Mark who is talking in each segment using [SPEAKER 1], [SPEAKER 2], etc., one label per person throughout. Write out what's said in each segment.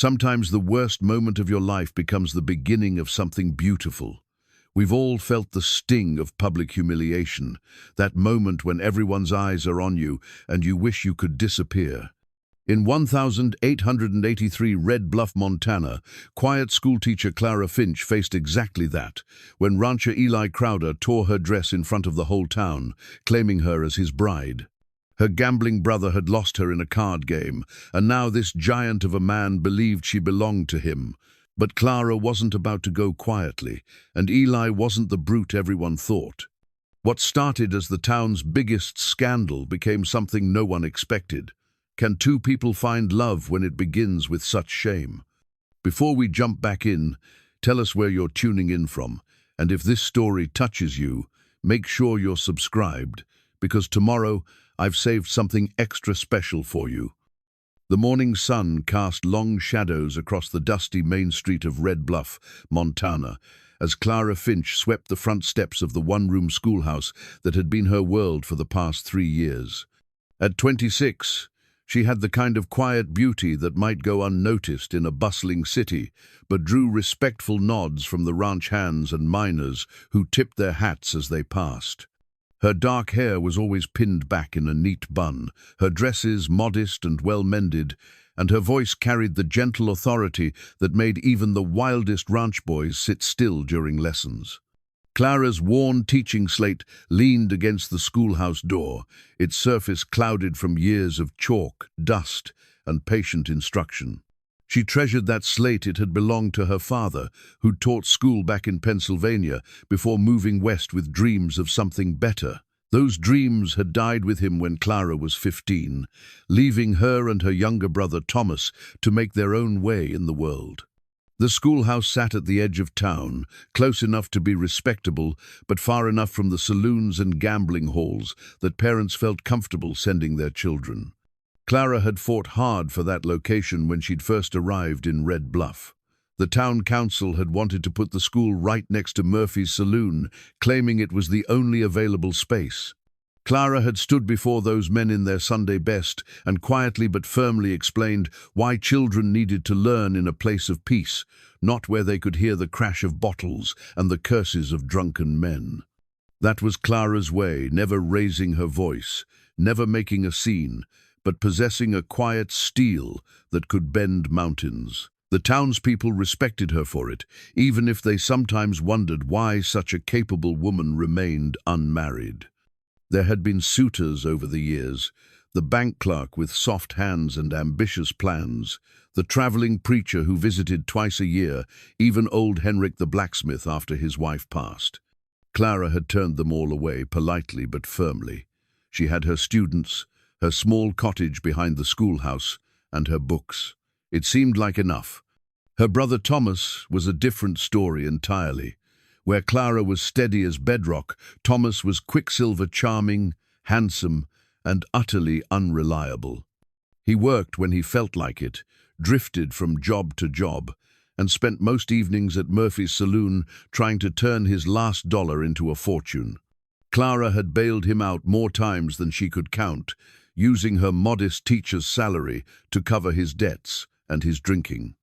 [SPEAKER 1] Sometimes the worst moment of your life becomes the beginning of something beautiful. We've all felt the sting of public humiliation, that moment when everyone's eyes are on you and you wish you could disappear. In 1883 Red Bluff, Montana, quiet schoolteacher Clara Finch faced exactly that, when rancher Eli Crowder tore her dress in front of the whole town, claiming her as his bride. Her gambling brother had lost her in a card game, and now this giant of a man believed she belonged to him. But Clara wasn't about to go quietly, and Eli wasn't the brute everyone thought. What started as the town's biggest scandal became something no one expected. Can two people find love when it begins with such shame? Before we jump back in, tell us where you're tuning in from, and if this story touches you, make sure you're subscribed, because tomorrow I've saved something extra special for you. The morning sun cast long shadows across the dusty main street of Red Bluff, Montana, as Clara Finch swept the front steps of the one-room schoolhouse that had been her world for the past 3 years. At 26, she had the kind of quiet beauty that might go unnoticed in a bustling city, but drew respectful nods from the ranch hands and miners who tipped their hats as they passed. Her dark hair was always pinned back in a neat bun, her dresses modest and well-mended, and her voice carried the gentle authority that made even the wildest ranch boys sit still during lessons. Clara's worn teaching slate leaned against the schoolhouse door, its surface clouded from years of chalk, dust, and patient instruction. She treasured that slate. It had belonged to her father, who'd taught school back in Pennsylvania before moving west with dreams of something better. Those dreams had died with him when Clara was 15, leaving her and her younger brother Thomas to make their own way in the world. The schoolhouse sat at the edge of town, close enough to be respectable, but far enough from the saloons and gambling halls that parents felt comfortable sending their children. Clara had fought hard for that location when she'd first arrived in Red Bluff. The town council had wanted to put the school right next to Murphy's saloon, claiming it was the only available space. Clara had stood before those men in their Sunday best and quietly but firmly explained why children needed to learn in a place of peace, not where they could hear the crash of bottles and the curses of drunken men. That was Clara's way, never raising her voice, never making a scene, but possessing a quiet steel that could bend mountains. The townspeople respected her for it, even if they sometimes wondered why such a capable woman remained unmarried. There had been suitors over the years, the bank clerk with soft hands and ambitious plans, the traveling preacher who visited twice a year, even old Henrik the blacksmith after his wife passed. Clara had turned them all away, politely but firmly. She had her students, her small cottage behind the schoolhouse, and her books. It seemed like enough. Her brother Thomas was a different story entirely. Where Clara was steady as bedrock, Thomas was quicksilver charming, handsome, and utterly unreliable. He worked when he felt like it, drifted from job to job, and spent most evenings at Murphy's saloon trying to turn his last dollar into a fortune. Clara had bailed him out more times than she could count, using her modest teacher's salary to cover his debts and his drinking.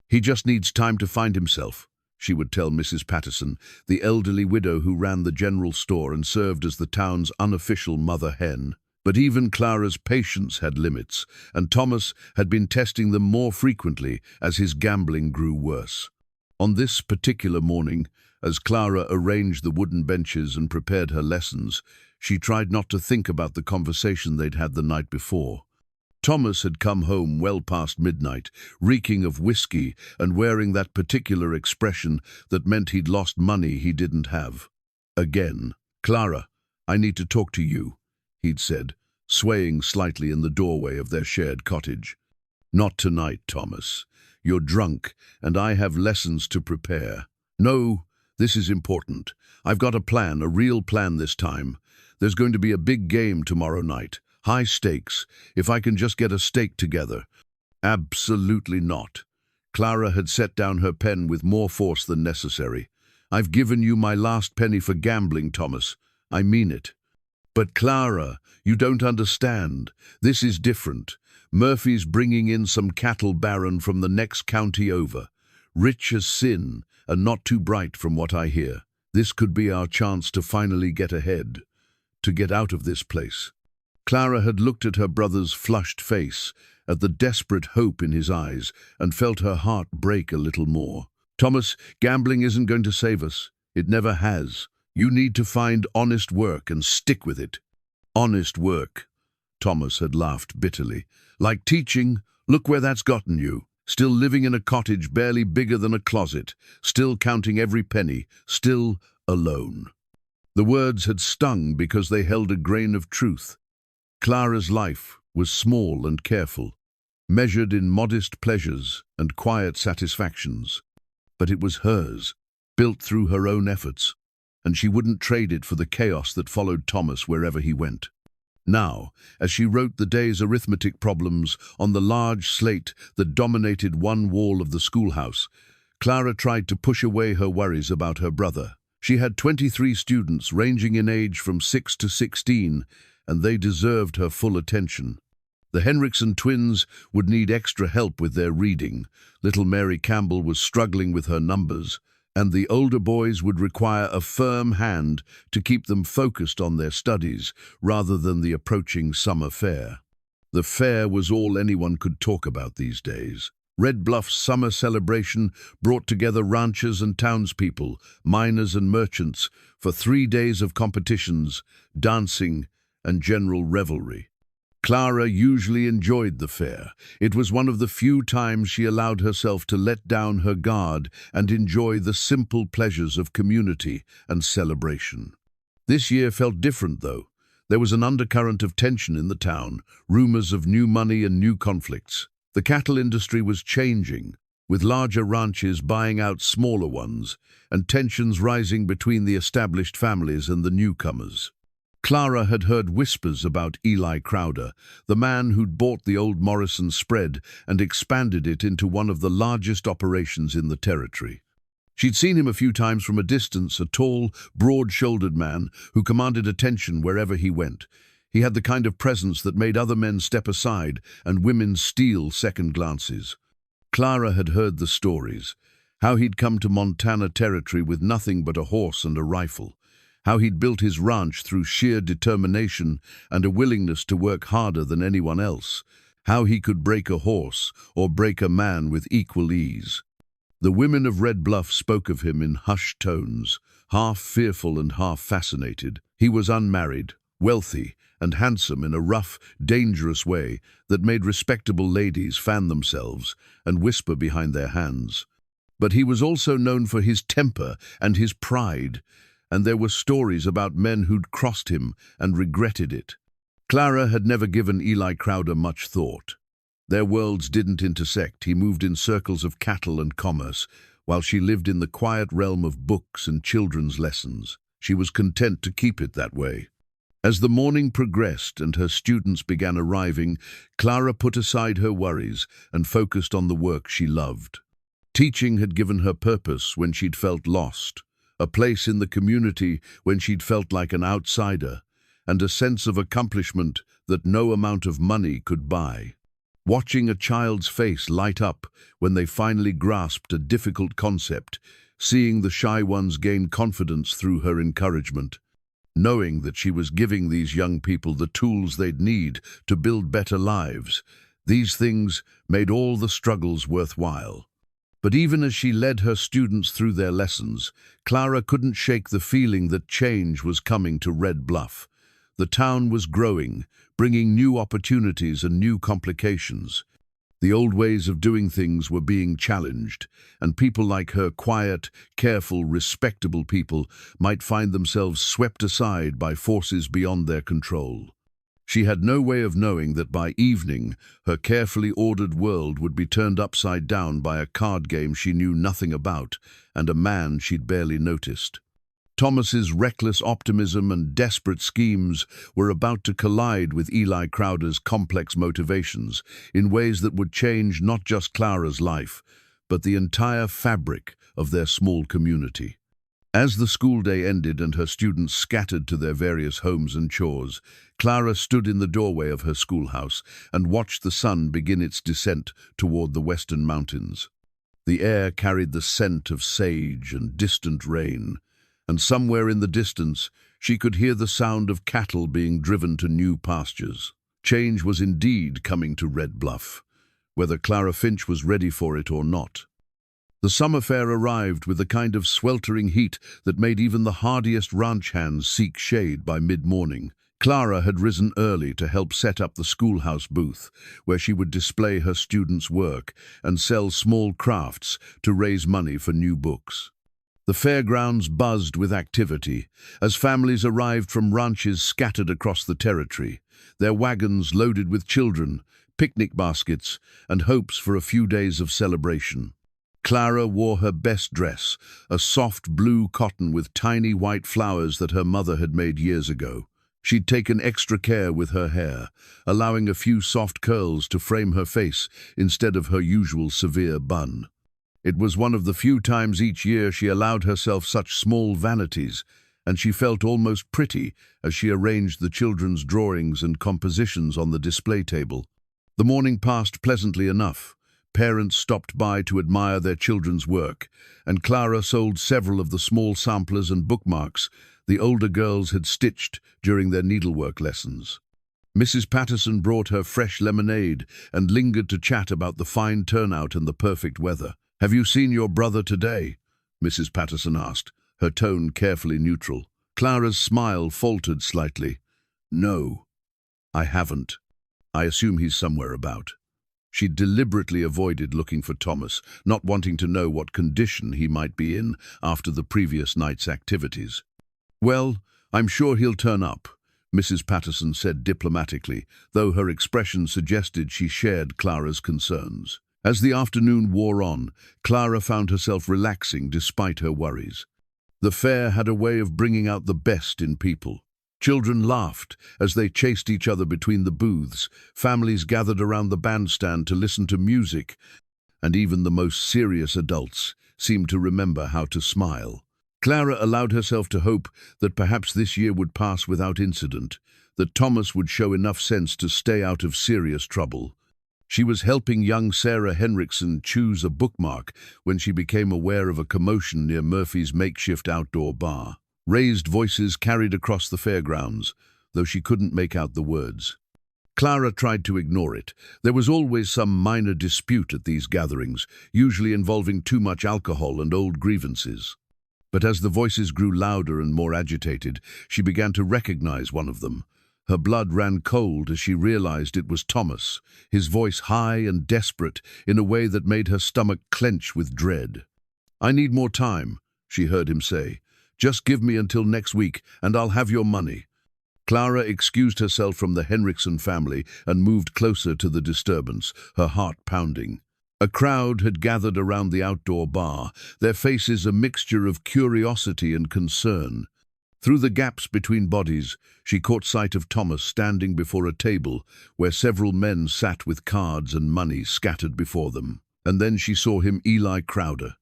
[SPEAKER 1] "He just needs time to find himself," she would tell Mrs. Patterson, the elderly widow who ran the general store and served as the town's unofficial mother hen. But even Clara's patience had limits, and Thomas had been testing them more frequently as his gambling grew worse. On this particular morning, as Clara arranged the wooden benches and prepared her lessons, she tried not to think about the conversation they'd had the night before. Thomas had come home well past midnight, reeking of whiskey and wearing that particular expression that meant he'd lost money he didn't have. Again. "Clara, I need to talk to you," he'd said, swaying slightly in the doorway of their shared cottage. "Not tonight, Thomas. You're drunk, and I have lessons to prepare." "No, this is important. I've got a plan, a real plan this time. There's going to be a big game tomorrow night. High stakes, if I can just get a stake together." "Absolutely not." Clara had set down her pen with more force than necessary. "I've given you my last penny for gambling, Thomas. I mean it." "But Clara, you don't understand. This is different. Murphy's bringing in some cattle baron from the next county over. Rich as sin, and not too bright from what I hear. This could be our chance to finally get ahead, to get out of this place. Clara had looked at her brother's flushed face, at the desperate hope in his eyes, and felt her heart break a little more. Thomas, gambling isn't going to save us. It never has. You need to find honest work and stick with it. Honest work. Thomas had laughed bitterly. Like teaching, look where that's gotten you. Still living in a cottage barely bigger than a closet, still counting every penny, still alone. The words had stung because they held a grain of truth. Clara's life was small and careful, measured in modest pleasures and quiet satisfactions. But it was hers, built through her own efforts, and she wouldn't trade it for the chaos that followed Thomas wherever he went. Now, as she wrote the day's arithmetic problems on the large slate that dominated one wall of the schoolhouse, Clara tried to push away her worries about her brother. She had 23 students ranging in age from 6 to 16, and they deserved her full attention. The Henriksen twins would need extra help with their reading. Little Mary Campbell was struggling with her numbers, and the older boys would require a firm hand to keep them focused on their studies rather than the approaching summer fair. The fair was all anyone could talk about these days. Red Bluff's summer celebration brought together ranchers and townspeople, miners and merchants, for 3 days of competitions, dancing, and general revelry. Clara usually enjoyed the fair. It was one of the few times she allowed herself to let down her guard and enjoy the simple pleasures of community and celebration. This year felt different, though. There was an undercurrent of tension in the town, rumors of new money and new conflicts. The cattle industry was changing, with larger ranches buying out smaller ones, and tensions rising between the established families and the newcomers. Clara had heard whispers about Eli Crowder, the man who'd bought the old Morrison spread and expanded it into one of the largest operations in the territory. She'd seen him a few times from a distance, a tall, broad-shouldered man who commanded attention wherever he went. He had the kind of presence that made other men step aside and women steal second glances. Clara had heard the stories, how he'd come to Montana territory with nothing but a horse and a rifle, how he'd built his ranch through sheer determination and a willingness to work harder than anyone else, how he could break a horse or break a man with equal ease. The women of Red Bluff spoke of him in hushed tones, half fearful and half fascinated. He was unmarried, wealthy, and handsome in a rough, dangerous way that made respectable ladies fan themselves and whisper behind their hands. But he was also known for his temper and his pride, and there were stories about men who'd crossed him and regretted it. Clara had never given Eli Crowder much thought. Their worlds didn't intersect. He moved in circles of cattle and commerce, while she lived in the quiet realm of books and children's lessons. She was content to keep it that way. As the morning progressed and her students began arriving, Clara put aside her worries and focused on the work she loved. Teaching had given her purpose when she'd felt lost, a place in the community when she'd felt like an outsider, and a sense of accomplishment that no amount of money could buy. Watching a child's face light up when they finally grasped a difficult concept, seeing the shy ones gain confidence through her encouragement, knowing that she was giving these young people the tools they'd need to build better lives, these things made all the struggles worthwhile. But even as she led her students through their lessons, Clara couldn't shake the feeling that change was coming to Red Bluff. The town was growing, bringing new opportunities and new complications. The old ways of doing things were being challenged, and people like her, quiet, careful, respectable people, might find themselves swept aside by forces beyond their control. She had no way of knowing that by evening, her carefully ordered world would be turned upside down by a card game she knew nothing about and a man she'd barely noticed. Thomas's reckless optimism and desperate schemes were about to collide with Eli Crowder's complex motivations in ways that would change not just Clara's life, but the entire fabric of their small community. As the school day ended and her students scattered to their various homes and chores, Clara stood in the doorway of her schoolhouse and watched the sun begin its descent toward the western mountains. The air carried the scent of sage and distant rain, and somewhere in the distance she could hear the sound of cattle being driven to new pastures. Change was indeed coming to Red Bluff, whether Clara Finch was ready for it or not. The summer fair arrived with the kind of sweltering heat that made even the hardiest ranch hands seek shade by mid-morning. Clara had risen early to help set up the schoolhouse booth, where she would display her students' work and sell small crafts to raise money for new books. The fairgrounds buzzed with activity as families arrived from ranches scattered across the territory, their wagons loaded with children, picnic baskets, and hopes for a few days of celebration. Clara wore her best dress, a soft blue cotton with tiny white flowers that her mother had made years ago. She'd taken extra care with her hair, allowing a few soft curls to frame her face instead of her usual severe bun. It was one of the few times each year she allowed herself such small vanities, and she felt almost pretty as she arranged the children's drawings and compositions on the display table. The morning passed pleasantly enough. Parents stopped by to admire their children's work, and Clara sold several of the small samplers and bookmarks the older girls had stitched during their needlework lessons. Mrs. Patterson brought her fresh lemonade and lingered to chat about the fine turnout and the perfect weather. "Have you seen your brother today?" Mrs. Patterson asked, her tone carefully neutral. Clara's smile faltered slightly. "No, I haven't. I assume he's somewhere about." She deliberately avoided looking for Thomas, not wanting to know what condition he might be in after the previous night's activities. "Well, I'm sure he'll turn up," Mrs. Patterson said diplomatically, though her expression suggested she shared Clara's concerns. As the afternoon wore on, Clara found herself relaxing despite her worries. The fair had a way of bringing out the best in people. Children laughed as they chased each other between the booths, families gathered around the bandstand to listen to music, and even the most serious adults seemed to remember how to smile. Clara allowed herself to hope that perhaps this year would pass without incident, that Thomas would show enough sense to stay out of serious trouble. She was helping young Sarah Henriksen choose a bookmark when she became aware of a commotion near Murphy's makeshift outdoor bar. Raised voices carried across the fairgrounds, though she couldn't make out the words. Clara tried to ignore it. There was always some minor dispute at these gatherings, usually involving too much alcohol and old grievances. But as the voices grew louder and more agitated, she began to recognize one of them. Her blood ran cold as she realized it was Thomas, his voice high and desperate in a way that made her stomach clench with dread. "I need more time," she heard him say. "Just give me until next week, and I'll have your money." Clara excused herself from the Henriksen family and moved closer to the disturbance, her heart pounding. A crowd had gathered around the outdoor bar, their faces a mixture of curiosity and concern. Through the gaps between bodies, she caught sight of Thomas standing before a table where several men sat with cards and money scattered before them. And then she saw him, Eli Crowder.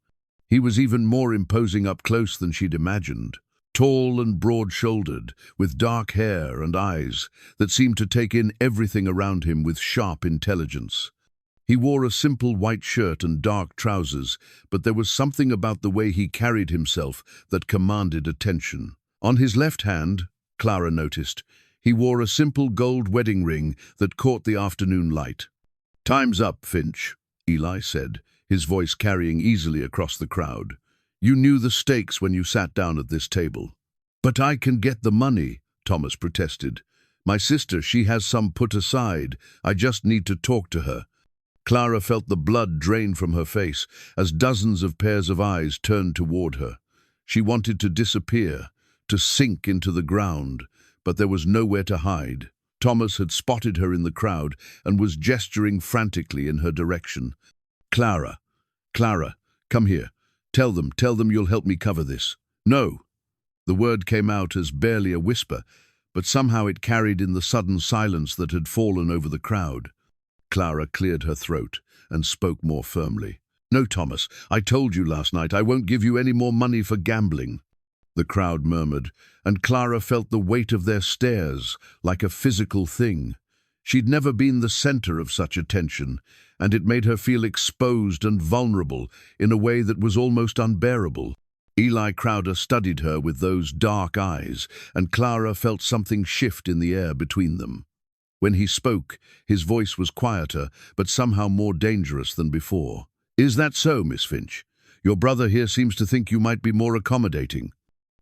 [SPEAKER 1] He was even more imposing up close than she'd imagined. Tall and broad-shouldered, with dark hair and eyes that seemed to take in everything around him with sharp intelligence. He wore a simple white shirt and dark trousers, but there was something about the way he carried himself that commanded attention. On his left hand, Clara noticed, he wore a simple gold wedding ring that caught the afternoon light. "Time's up, Finch," Eli said, his voice carrying easily across the crowd. "You knew the stakes when you sat down at this table." "But I can get the money," Thomas protested. "My sister, she has some put aside. I just need to talk to her." Clara felt the blood drain from her face as dozens of pairs of eyes turned toward her. She wanted to disappear, to sink into the ground, but there was nowhere to hide. Thomas had spotted her in the crowd and was gesturing frantically in her direction. Clara, come here. Tell them you'll help me cover this." "No." The word came out as barely a whisper, but somehow it carried in the sudden silence that had fallen over the crowd. Clara cleared her throat and spoke more firmly. "No, Thomas, I told you last night I won't give you any more money for gambling." the crowd murmured, and Clara felt the weight of their stares like a physical thing. She'd never been the center of such attention, and it made her feel exposed and vulnerable in a way that was almost unbearable. Eli Crowder studied her with those dark eyes, and Clara felt something shift in the air between them. When he spoke, his voice was quieter, but somehow more dangerous than before. "Is that so, Miss Finch? Your brother here seems to think you might be more accommodating."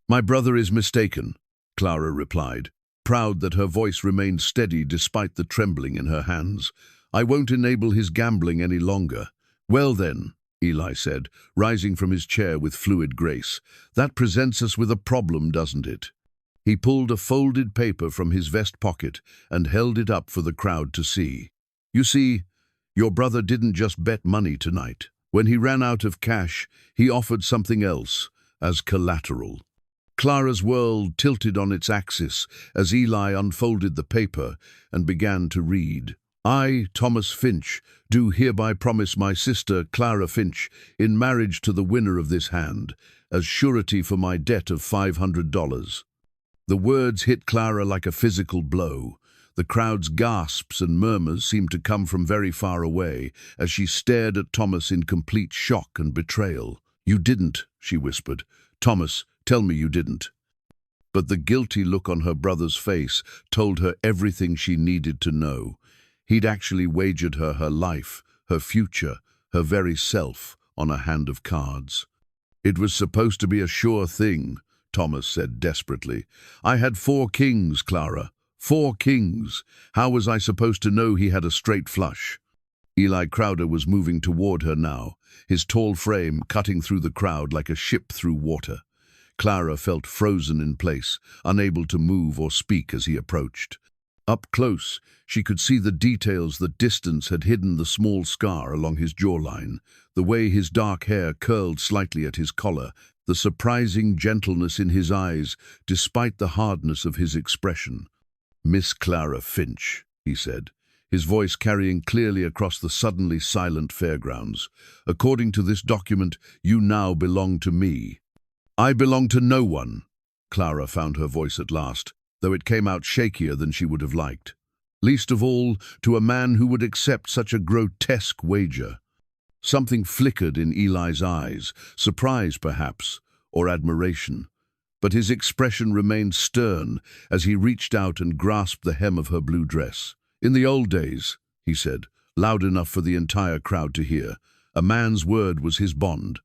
[SPEAKER 1] "My brother is mistaken," Clara replied, proud that her voice remained steady despite the trembling in her hands. "I won't enable his gambling any longer." "Well then," Eli said, rising from his chair with fluid grace, "that presents us with a problem, doesn't it?" He pulled a folded paper from his vest pocket and held it up for the crowd to see. "You see, your brother didn't just bet money tonight. When he ran out of cash, he offered something else as collateral." Clara's world tilted on its axis as Eli unfolded the paper and began to read. "I, Thomas Finch, do hereby promise my sister Clara Finch in marriage to the winner of this hand, as surety for my debt of $500. The words hit Clara like a physical blow. The crowd's gasps and murmurs seemed to come from very far away as she stared at Thomas in complete shock and betrayal. "You didn't," she whispered. "Thomas, tell me you didn't." But the guilty look on her brother's face told her everything she needed to know. He'd actually wagered her life, her future, her very self on a hand of cards. "It was supposed to be a sure thing," Thomas said desperately. "I had 4 kings, Clara. 4 kings. How was I supposed to know he had a straight flush?" Eli Crowder was moving toward her now, his tall frame cutting through the crowd like a ship through water. Clara felt frozen in place, unable to move or speak as he approached. Up close, she could see the details that distance had hidden: the small scar along his jawline, the way his dark hair curled slightly at his collar, the surprising gentleness in his eyes despite the hardness of his expression. "Miss Clara Finch," he said, his voice carrying clearly across the suddenly silent fairgrounds. "According to this document, you now belong to me." "I belong to no one," Clara found her voice at last, though it came out shakier than she would have liked. "Least of all to a man who would accept such a grotesque wager." Something flickered in Eli's eyes, surprise perhaps, or admiration. But his expression remained stern as he reached out and grasped the hem of her blue dress. "In the old days," he said, loud enough for the entire crowd to hear, "a man's word was his bond.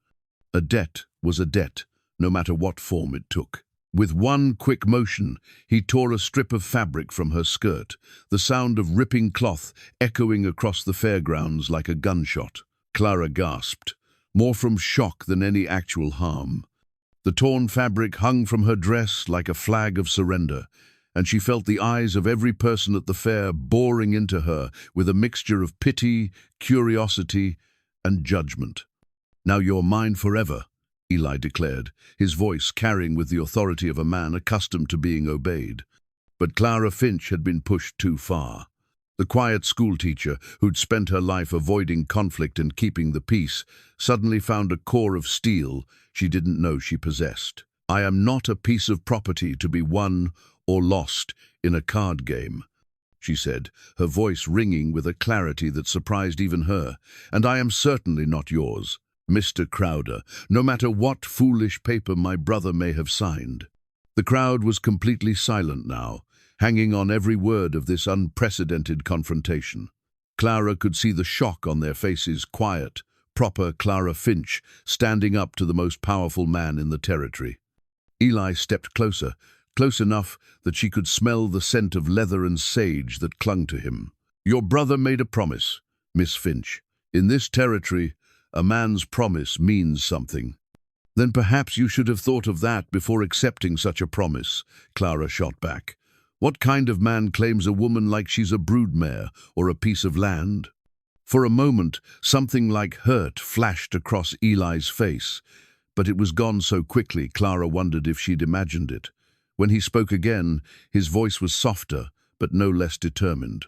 [SPEAKER 1] A debt was a debt, no matter what form it took." With one quick motion, he tore a strip of fabric from her skirt, the sound of ripping cloth echoing across the fairgrounds like a gunshot. Clara gasped, more from shock than any actual harm. The torn fabric hung from her dress like a flag of surrender, and she felt the eyes of every person at the fair boring into her with a mixture of pity, curiosity, and judgment. "Now you're mine forever," Eli declared, his voice carrying with the authority of a man accustomed to being obeyed. But Clara Finch had been pushed too far. The quiet schoolteacher, who'd spent her life avoiding conflict and keeping the peace, suddenly found a core of steel she didn't know she possessed. "I am not a piece of property to be won or lost in a card game," she said, her voice ringing with a clarity that surprised even her. "And I am certainly not yours, Mr. Crowder, no matter what foolish paper my brother may have signed." The crowd was completely silent now, hanging on every word of this unprecedented confrontation. Clara could see the shock on their faces, quiet, proper Clara Finch, standing up to the most powerful man in the territory. Eli stepped closer, close enough that she could smell the scent of leather and sage that clung to him. "Your brother made a promise, Miss Finch. In this territory, a man's promise means something." "Then perhaps you should have thought of that before accepting such a promise," Clara shot back. "What kind of man claims a woman like she's a broodmare or a piece of land?" For a moment, something like hurt flashed across Eli's face, but it was gone so quickly Clara wondered if she'd imagined it. When he spoke again, his voice was softer, but no less determined.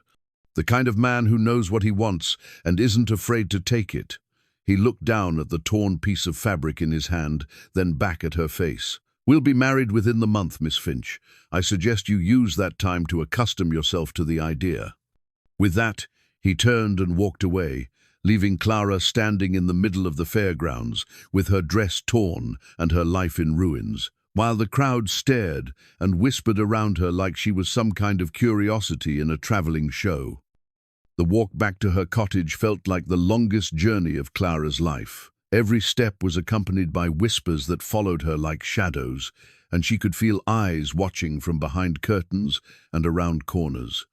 [SPEAKER 1] "The kind of man who knows what he wants and isn't afraid to take it." He looked down at the torn piece of fabric in his hand, then back at her face. We'll be married within the month, Miss Finch. I suggest you use that time to accustom yourself to the idea." With that, he turned and walked away, leaving Clara standing in the middle of the fairgrounds, with her dress torn and her life in ruins, while the crowd stared and whispered around her like she was some kind of curiosity in a traveling show. The walk back to her cottage felt like the longest journey of Clara's life. Every step was accompanied by whispers that followed her like shadows, and she could feel eyes watching from behind curtains and around corners.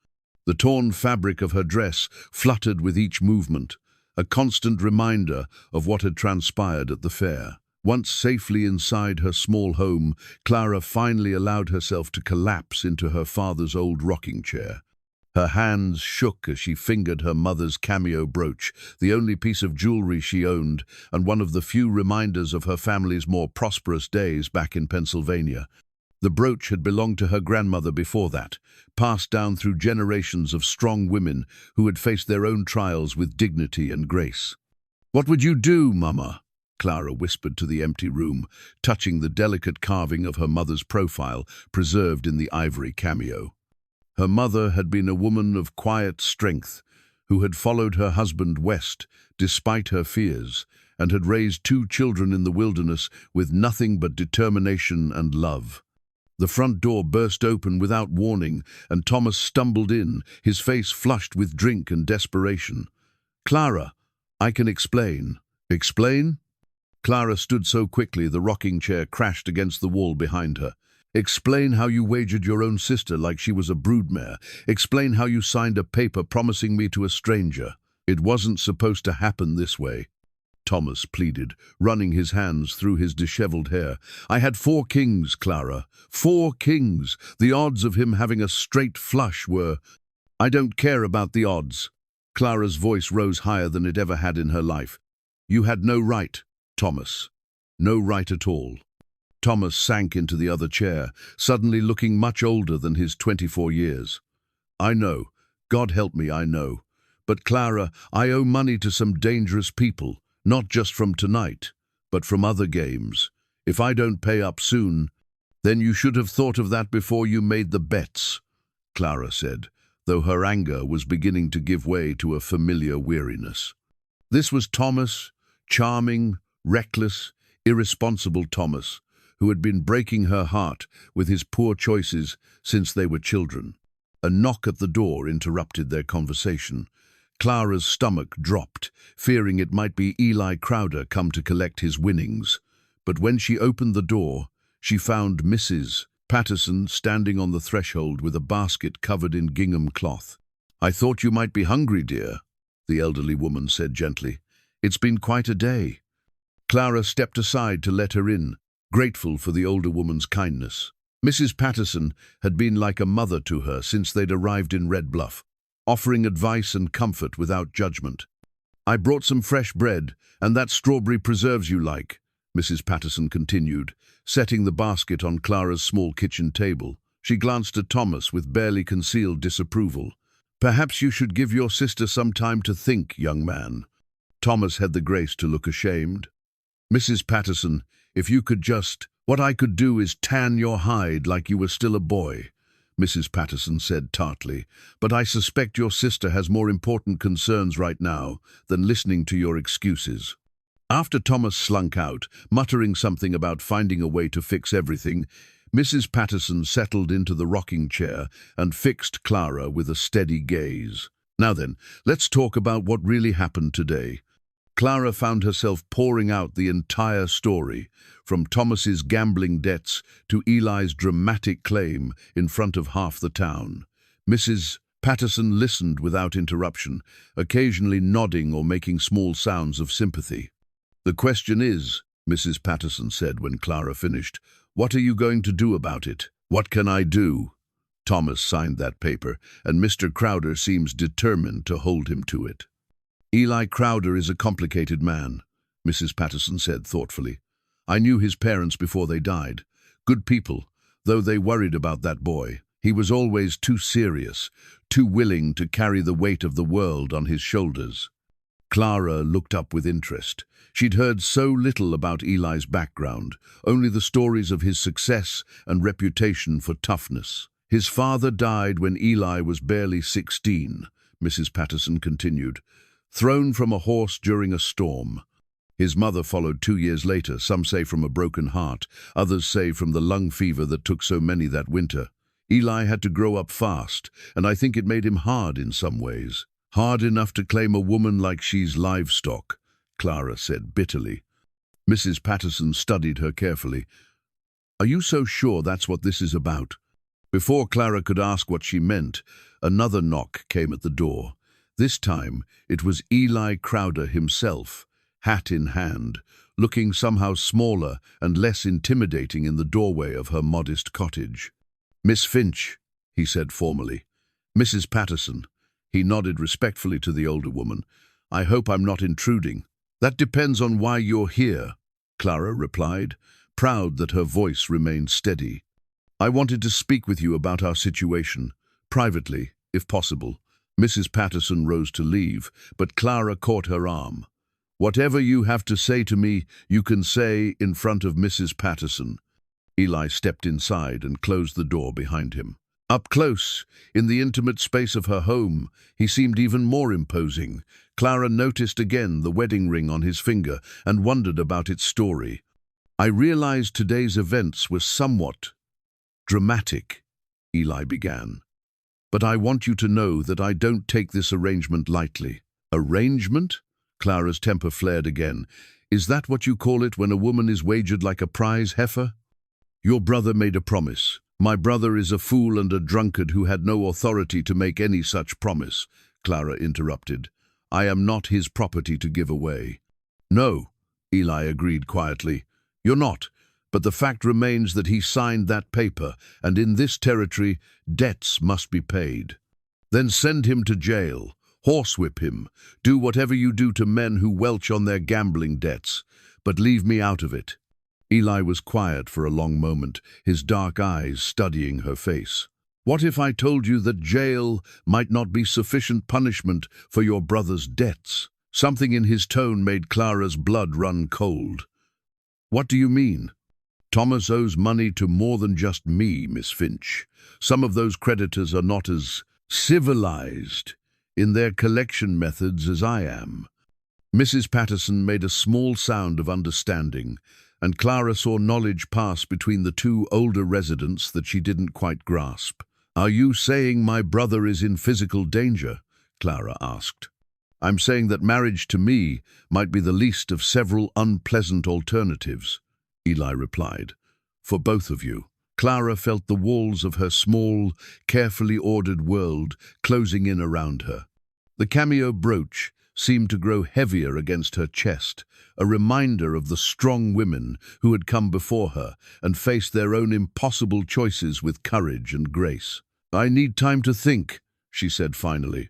[SPEAKER 1] The torn fabric of her dress fluttered with each movement, a constant reminder of what had transpired at the fair. Once safely inside her small home, Clara finally allowed herself to collapse into her father's old rocking chair. Her hands shook as she fingered her mother's cameo brooch, the only piece of jewelry she owned, and one of the few reminders of her family's more prosperous days back in Pennsylvania. The brooch had belonged to her grandmother before that, passed down through generations of strong women who had faced their own trials with dignity and grace. "What would you do, Mama?" Clara whispered to the empty room, touching the delicate carving of her mother's profile, preserved in the ivory cameo. Her mother had been a woman of quiet strength, who had followed her husband west, despite her fears, and had raised 2 children in the wilderness with nothing but determination and love. The front door burst open without warning, and Thomas stumbled in, his face flushed with drink and desperation. "Clara, I can explain." "Explain?" Clara stood so quickly the rocking chair crashed against the wall behind her. "Explain how you wagered your own sister like she was a broodmare. Explain how you signed a paper promising me to a stranger. It wasn't supposed to happen this way," Thomas pleaded, running his hands through his disheveled hair. "I had 4 kings, Clara. 4 kings. The odds of him having a straight flush were—" "I don't care about the odds." Clara's voice rose higher than it ever had in her life. "You had no right, Thomas. No right at all." Thomas sank into the other chair, suddenly looking much older than his 24 years. "I know. God help me, I know. But Clara, I owe money to some dangerous people, not just from tonight, but from other games. If I don't pay up soon—" "Then you should have thought of that before you made the bets," Clara said, though her anger was beginning to give way to a familiar weariness. This was Thomas, charming, reckless, irresponsible Thomas, who had been breaking her heart with his poor choices since they were children. A knock at the door interrupted their conversation. Clara's stomach dropped, fearing it might be Eli Crowder come to collect his winnings. But when she opened the door, she found Mrs. Patterson standing on the threshold with a basket covered in gingham cloth. "I thought you might be hungry, dear," the elderly woman said gently. "It's been quite a day." Clara stepped aside to let her in, grateful for the older woman's kindness. Mrs. Patterson had been like a mother to her since they'd arrived in Red Bluff, offering advice and comfort without judgment. "I brought some fresh bread, and that strawberry preserves you like," Mrs. Patterson continued, setting the basket on Clara's small kitchen table. She glanced at Thomas with barely concealed disapproval. "Perhaps you should give your sister some time to think, young man." Thomas had the grace to look ashamed. "Mrs. Patterson, if you could just— what I could do is tan your hide like you were still a boy," Mrs. Patterson said tartly. "But I suspect your sister has more important concerns right now than listening to your excuses." After Thomas slunk out, muttering something about finding a way to fix everything, Mrs. Patterson settled into the rocking chair and fixed Clara with a steady gaze. "Now then, let's talk about what really happened today." Clara found herself pouring out the entire story, from Thomas's gambling debts to Eli's dramatic claim in front of half the town. Mrs. Patterson listened without interruption, occasionally nodding or making small sounds of sympathy. "The question is," Mrs. Patterson said when Clara finished, "what are you going to do about it?" "What can I do?" Thomas signed that paper, and Mr. Crowder seems determined to hold him to it. "Eli Crowder is a complicated man," Mrs. Patterson said thoughtfully. "I knew his parents before they died. Good people, though they worried about that boy. He was always too serious, too willing to carry the weight of the world on his shoulders." Clara looked up with interest. She'd heard so little about Eli's background, only the stories of his success and reputation for toughness. His father died when Eli was barely 16, Mrs. Patterson continued, thrown from a horse during a storm. His mother followed 2 years later, some say from a broken heart, others say from the lung fever that took so many that winter. Eli had to grow up fast, and I think it made him hard in some ways. Hard enough to claim a woman like she's livestock, Clara said bitterly. Mrs. Patterson studied her carefully. Are you so sure that's what this is about? Before Clara could ask what she meant, another knock came at the door. This time it was Eli Crowder himself, hat in hand, looking somehow smaller and less intimidating in the doorway of her modest cottage. Miss Finch, he said formally. Mrs. Patterson. He nodded respectfully to the older woman. I hope I'm not intruding. That depends on why you're here, Clara replied, proud that her voice remained steady. I wanted to speak with you about our situation, privately, if possible. Mrs. Patterson rose to leave, but Clara caught her arm. Whatever you have to say to me, you can say in front of Mrs. Patterson. Eli stepped inside and closed the door behind him. Up close, in the intimate space of her home, he seemed even more imposing. Clara noticed again the wedding ring on his finger and wondered about its story. I realized today's events were somewhat dramatic, Eli began. But I want you to know that I don't take this arrangement lightly. Arrangement? Clara's temper flared again. Is that what you call it when a woman is wagered like a prize heifer? Your brother made a promise. My brother is a fool and a drunkard who had no authority to make any such promise, Clara interrupted. I am not his property to give away. No, Eli agreed quietly. You're not, but the fact remains that he signed that paper, and in this territory, debts must be paid. Then send him to jail, horsewhip him, do whatever you do to men who welch on their gambling debts, but leave me out of it. Eli was quiet for a long moment, his dark eyes studying her face. What if I told you that jail might not be sufficient punishment for your brother's debts? Something in his tone made Clara's blood run cold. What do you mean? Thomas owes money to more than just me, Miss Finch. Some of those creditors are not as civilized in their collection methods as I am. Mrs. Patterson made a small sound of understanding, and Clara saw knowledge pass between the two older residents that she didn't quite grasp. Are you saying my brother is in physical danger? Clara asked. I'm saying that marriage to me might be the least of several unpleasant alternatives, Eli replied, for both of you. Clara felt the walls of her small, carefully ordered world closing in around her. The cameo brooch seemed to grow heavier against her chest, a reminder of the strong women who had come before her and faced their own impossible choices with courage and grace. I need time to think, she said finally.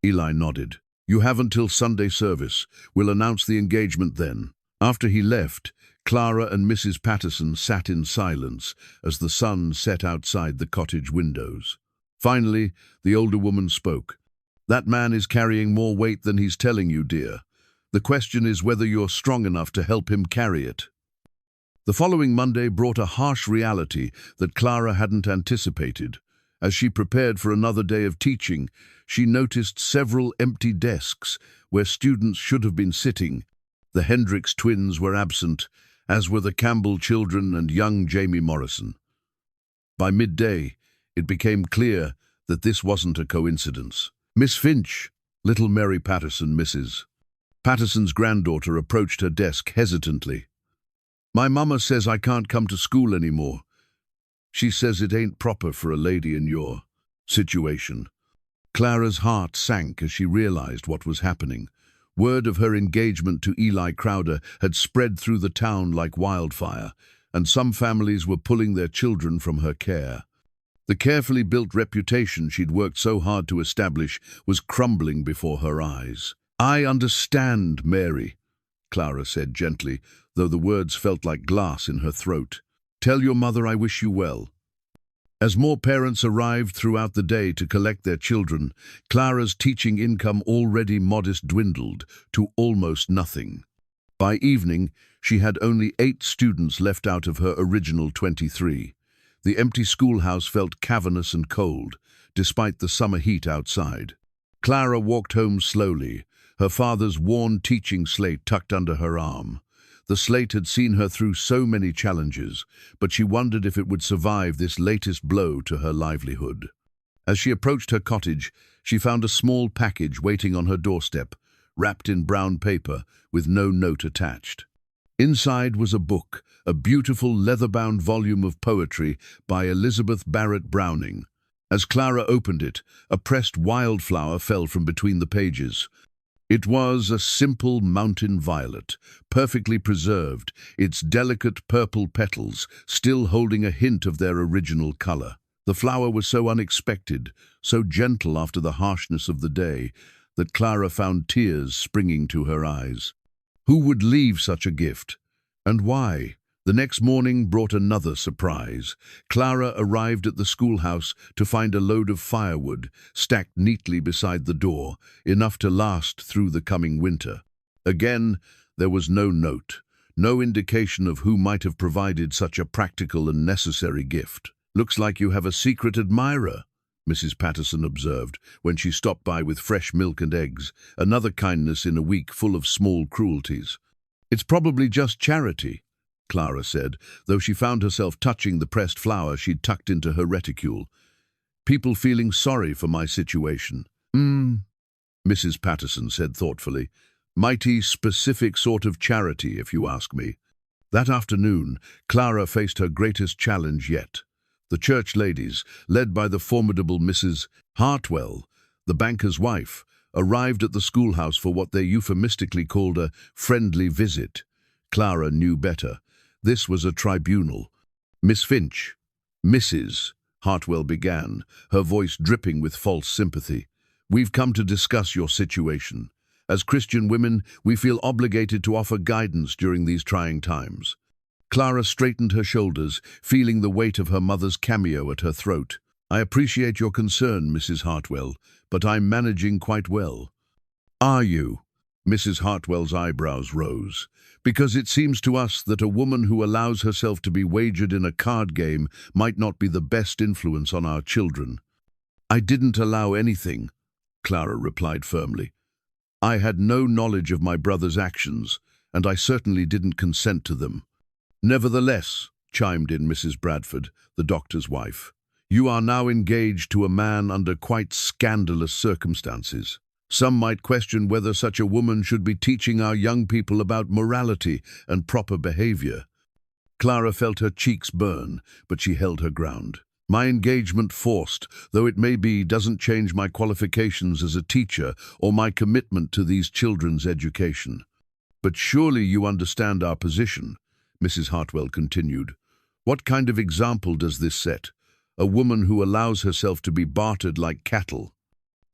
[SPEAKER 1] Eli nodded. You have until Sunday service. We'll announce the engagement then. After he left, Clara and Mrs. Patterson sat in silence as the sun set outside the cottage windows. Finally, the older woman spoke. That man is carrying more weight than he's telling you, dear. The question is whether you're strong enough to help him carry it. The following Monday brought a harsh reality that Clara hadn't anticipated. As she prepared for another day of teaching, she noticed several empty desks where students should have been sitting. The Hendricks twins were absent, as were the Campbell children and young Jamie Morrison. By midday, it became clear that this wasn't a coincidence. Miss Finch, little Mary Patterson, Mrs. Patterson's granddaughter approached her desk hesitantly. My mama says I can't come to school anymore. She says it ain't proper for a lady in your situation. Clara's heart sank as she realized what was happening. Word of her engagement to Eli Crowder had spread through the town like wildfire, and some families were pulling their children from her care. The carefully built reputation she'd worked so hard to establish was crumbling before her eyes. I understand, Mary, Clara said gently, though the words felt like glass in her throat. Tell your mother I wish you well. As more parents arrived throughout the day to collect their children, Clara's teaching income, already modest, dwindled to almost nothing. By evening, she had only 8 students left out of her original 23. The empty schoolhouse felt cavernous and cold, despite the summer heat outside. Clara walked home slowly, her father's worn teaching slate tucked under her arm. The slate had seen her through so many challenges, but she wondered if it would survive this latest blow to her livelihood. As she approached her cottage, she found a small package waiting on her doorstep, wrapped in brown paper with no note attached. Inside was a book, a beautiful leather-bound volume of poetry by Elizabeth Barrett Browning. As Clara opened it, a pressed wildflower fell from between the pages. It was a simple mountain violet, perfectly preserved, its delicate purple petals still holding a hint of their original color. The flower was so unexpected, so gentle after the harshness of the day, that Clara found tears springing to her eyes. Who would leave such a gift? And why? The next morning brought another surprise. Clara arrived at the schoolhouse to find a load of firewood stacked neatly beside the door, enough to last through the coming winter. Again, there was no note, no indication of who might have provided such a practical and necessary gift. "Looks like you have a secret admirer," Mrs. Patterson observed when she stopped by with fresh milk and eggs, another kindness in a week full of small cruelties. "It's probably just charity," Clara said, though she found herself touching the pressed flower she'd tucked into her reticule. "People feeling sorry for my situation." Mrs. Patterson said thoughtfully. "Mighty specific sort of charity, if you ask me." That afternoon, Clara faced her greatest challenge yet. The church ladies, led by the formidable Mrs. Hartwell, the banker's wife, arrived at the schoolhouse for what they euphemistically called a friendly visit. Clara knew better. This was a tribunal. "Miss Finch," Mrs. Hartwell began, her voice dripping with false sympathy. "We've come to discuss your situation. As Christian women, we feel obligated to offer guidance during these trying times." Clara straightened her shoulders, feeling the weight of her mother's cameo at her throat. "I appreciate your concern, Mrs. Hartwell, but I'm managing quite well." "Are you?" Mrs. Hartwell's eyebrows rose. "Because it seems to us that a woman who allows herself to be wagered in a card game might not be the best influence on our children." "I didn't allow anything," Clara replied firmly. "I had no knowledge of my brother's actions, and I certainly didn't consent to them." "Nevertheless," chimed in Mrs. Bradford, the doctor's wife, "you are now engaged to a man under quite scandalous circumstances. Some might question whether such a woman should be teaching our young people about morality and proper behavior." Clara felt her cheeks burn, but she held her ground. "My engagement, forced though it may be, doesn't change my qualifications as a teacher or my commitment to these children's education." "But surely you understand our position," Mrs. Hartwell continued. "What kind of example does this set? A woman who allows herself to be bartered like cattle."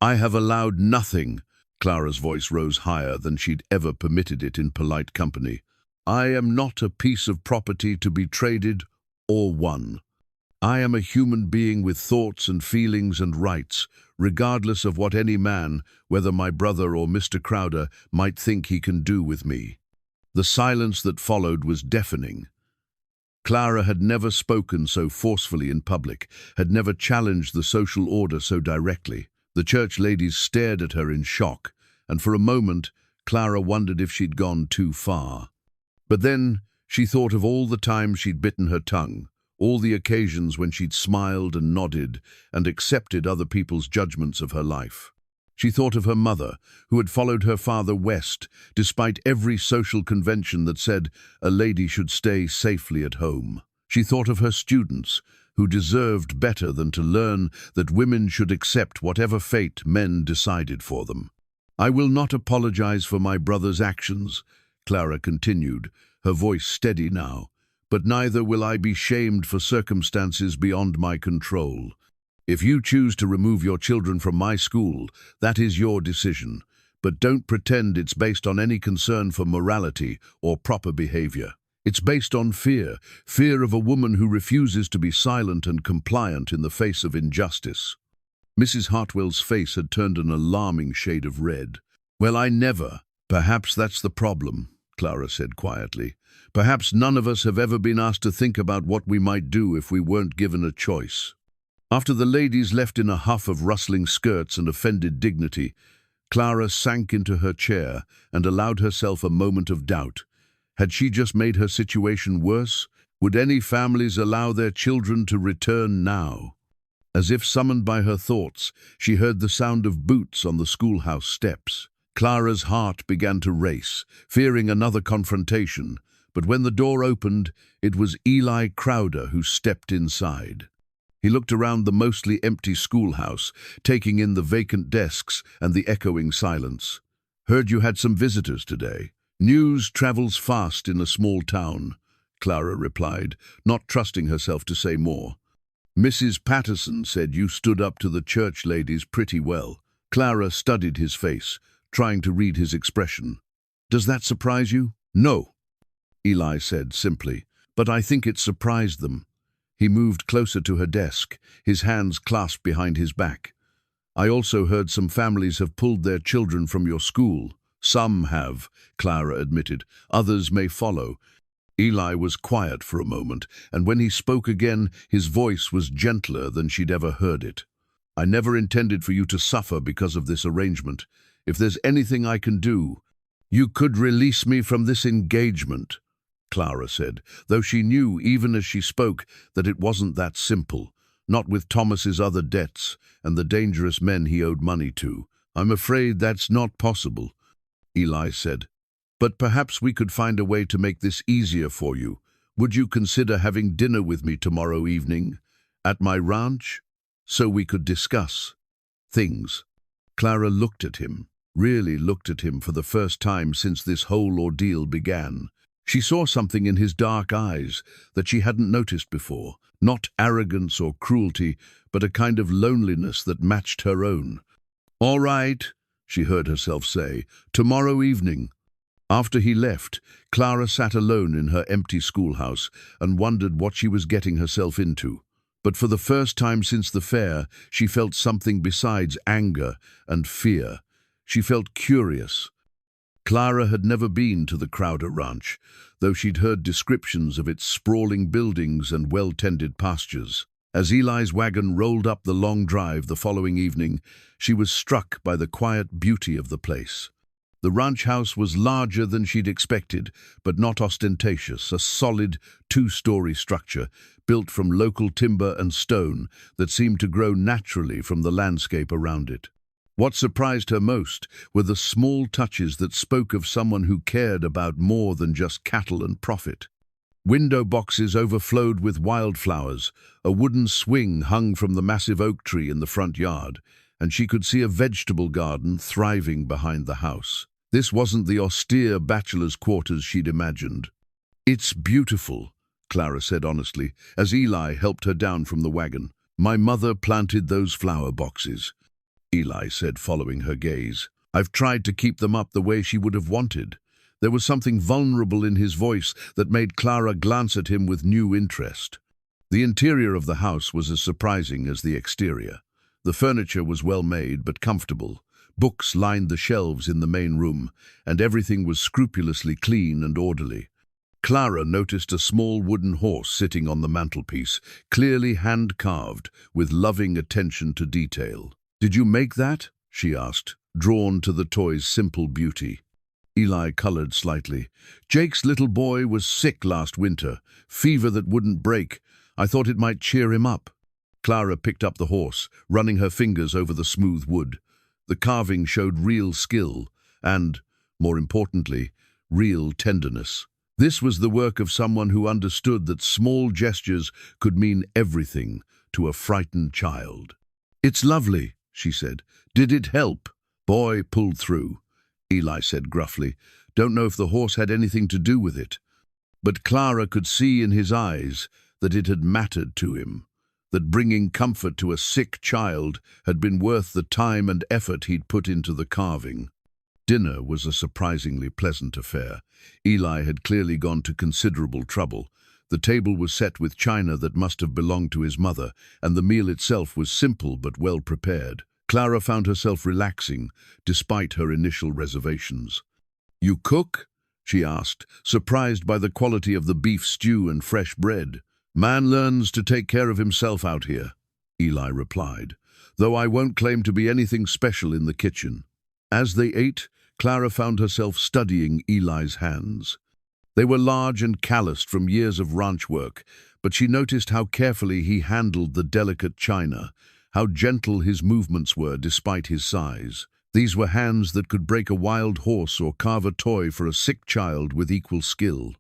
[SPEAKER 1] "I have allowed nothing." Clara's voice rose higher than she'd ever permitted it in polite company. "I am not a piece of property to be traded or won. I am a human being with thoughts and feelings and rights, regardless of what any man, whether my brother or Mr. Crowder, might think he can do with me." The silence that followed was deafening. Clara had never spoken so forcefully in public, had never challenged the social order so directly. The church ladies stared at her in shock, and for a moment Clara wondered if she'd gone too far. But then she thought of all the times she'd bitten her tongue, all the occasions when she'd smiled and nodded and accepted other people's judgments of her life. She thought of her mother, who had followed her father west, despite every social convention that said a lady should stay safely at home. She thought of her students, who deserved better than to learn that women should accept whatever fate men decided for them. "I will not apologize for my brother's actions," Clara continued, her voice steady now, "but neither will I be shamed for circumstances beyond my control. If you choose to remove your children from my school, that is your decision, but don't pretend it's based on any concern for morality or proper behavior." It's based on fear, fear of a woman who refuses to be silent and compliant in the face of injustice. Mrs. Hartwell's face had turned an alarming shade of red. Well, I never. Perhaps that's the problem, Clara said quietly. Perhaps none of us have ever been asked to think about what we might do if we weren't given a choice. After the ladies left in a huff of rustling skirts and offended dignity, Clara sank into her chair and allowed herself a moment of doubt. Had she just made her situation worse? Would any families allow their children to return now? As if summoned by her thoughts, she heard the sound of boots on the schoolhouse steps. Clara's heart began to race, fearing another confrontation, but when the door opened, it was Eli Crowder who stepped inside. He looked around the mostly empty schoolhouse, taking in the vacant desks and the echoing silence. "Heard you had some visitors today." "News travels fast in a small town," Clara replied, not trusting herself to say more. "Mrs. Patterson said you stood up to the church ladies pretty well." Clara studied his face, trying to read his expression. "Does that surprise you?" "No," Eli said simply, "but I think it surprised them." He moved closer to her desk, his hands clasped behind his back. "I also heard some families have pulled their children from your school." "Some have," Clara admitted. "Others may follow." Eli was quiet for a moment, and when he spoke again, his voice was gentler than she'd ever heard it. "I never intended for you to suffer because of this arrangement. If there's anything I can do..." "You could release me from this engagement," Clara said, though she knew, even as she spoke, that it wasn't that simple, not with Thomas's other debts and the dangerous men he owed money to. "I'm afraid that's not possible," Eli said. "But perhaps we could find a way to make this easier for you. Would you consider having dinner with me tomorrow evening at my ranch so we could discuss things?" Clara looked at him, really looked at him for the first time since this whole ordeal began. She saw something in his dark eyes that she hadn't noticed before, not arrogance or cruelty, but a kind of loneliness that matched her own. "All right," she heard herself say, "tomorrow evening." After he left, Clara sat alone in her empty schoolhouse and wondered what she was getting herself into. But for the first time since the fair, she felt something besides anger and fear. She felt curious. Clara had never been to the Crowder ranch, though she'd heard descriptions of its sprawling buildings and well-tended pastures. As Eli's wagon rolled up the long drive the following evening, she was struck by the quiet beauty of the place. The ranch house was larger than she'd expected, but not ostentatious, a solid two-story structure built from local timber and stone that seemed to grow naturally from the landscape around it. What surprised her most were the small touches that spoke of someone who cared about more than just cattle and profit. Window boxes overflowed with wildflowers, a wooden swing hung from the massive oak tree in the front yard, and she could see a vegetable garden thriving behind the house. This wasn't the austere bachelor's quarters she'd imagined. "It's beautiful," Clara said honestly, as Eli helped her down from the wagon. "My mother planted those flower boxes," Eli said, following her gaze. "I've tried to keep them up the way she would have wanted." There was something vulnerable in his voice that made Clara glance at him with new interest. The interior of the house was as surprising as the exterior. The furniture was well made but comfortable. Books lined the shelves in the main room, and everything was scrupulously clean and orderly. Clara noticed a small wooden horse sitting on the mantelpiece, clearly hand-carved, with loving attention to detail. "Did you make that?" she asked, drawn to the toy's simple beauty. Eli colored slightly. "Jake's little boy was sick last winter, fever that wouldn't break. I thought it might cheer him up." Clara picked up the horse, running her fingers over the smooth wood. The carving showed real skill and, more importantly, real tenderness. This was the work of someone who understood that small gestures could mean everything to a frightened child. "It's lovely," she said. "Did it help?" "Boy pulled through," Eli said gruffly. "Don't know if the horse had anything to do with it." But Clara could see in his eyes that it had mattered to him, that bringing comfort to a sick child had been worth the time and effort he'd put into the carving. Dinner was a surprisingly pleasant affair. Eli had clearly gone to considerable trouble. The table was set with china that must have belonged to his mother, and the meal itself was simple but well prepared. Clara found herself relaxing, despite her initial reservations. "You cook?" she asked, surprised by the quality of the beef stew and fresh bread. "Man learns to take care of himself out here," Eli replied, "though I won't claim to be anything special in the kitchen." As they ate, Clara found herself studying Eli's hands. They were large and calloused from years of ranch work, but she noticed how carefully he handled the delicate china, how gentle his movements were despite his size. These were hands that could break a wild horse or carve a toy for a sick child with equal skill.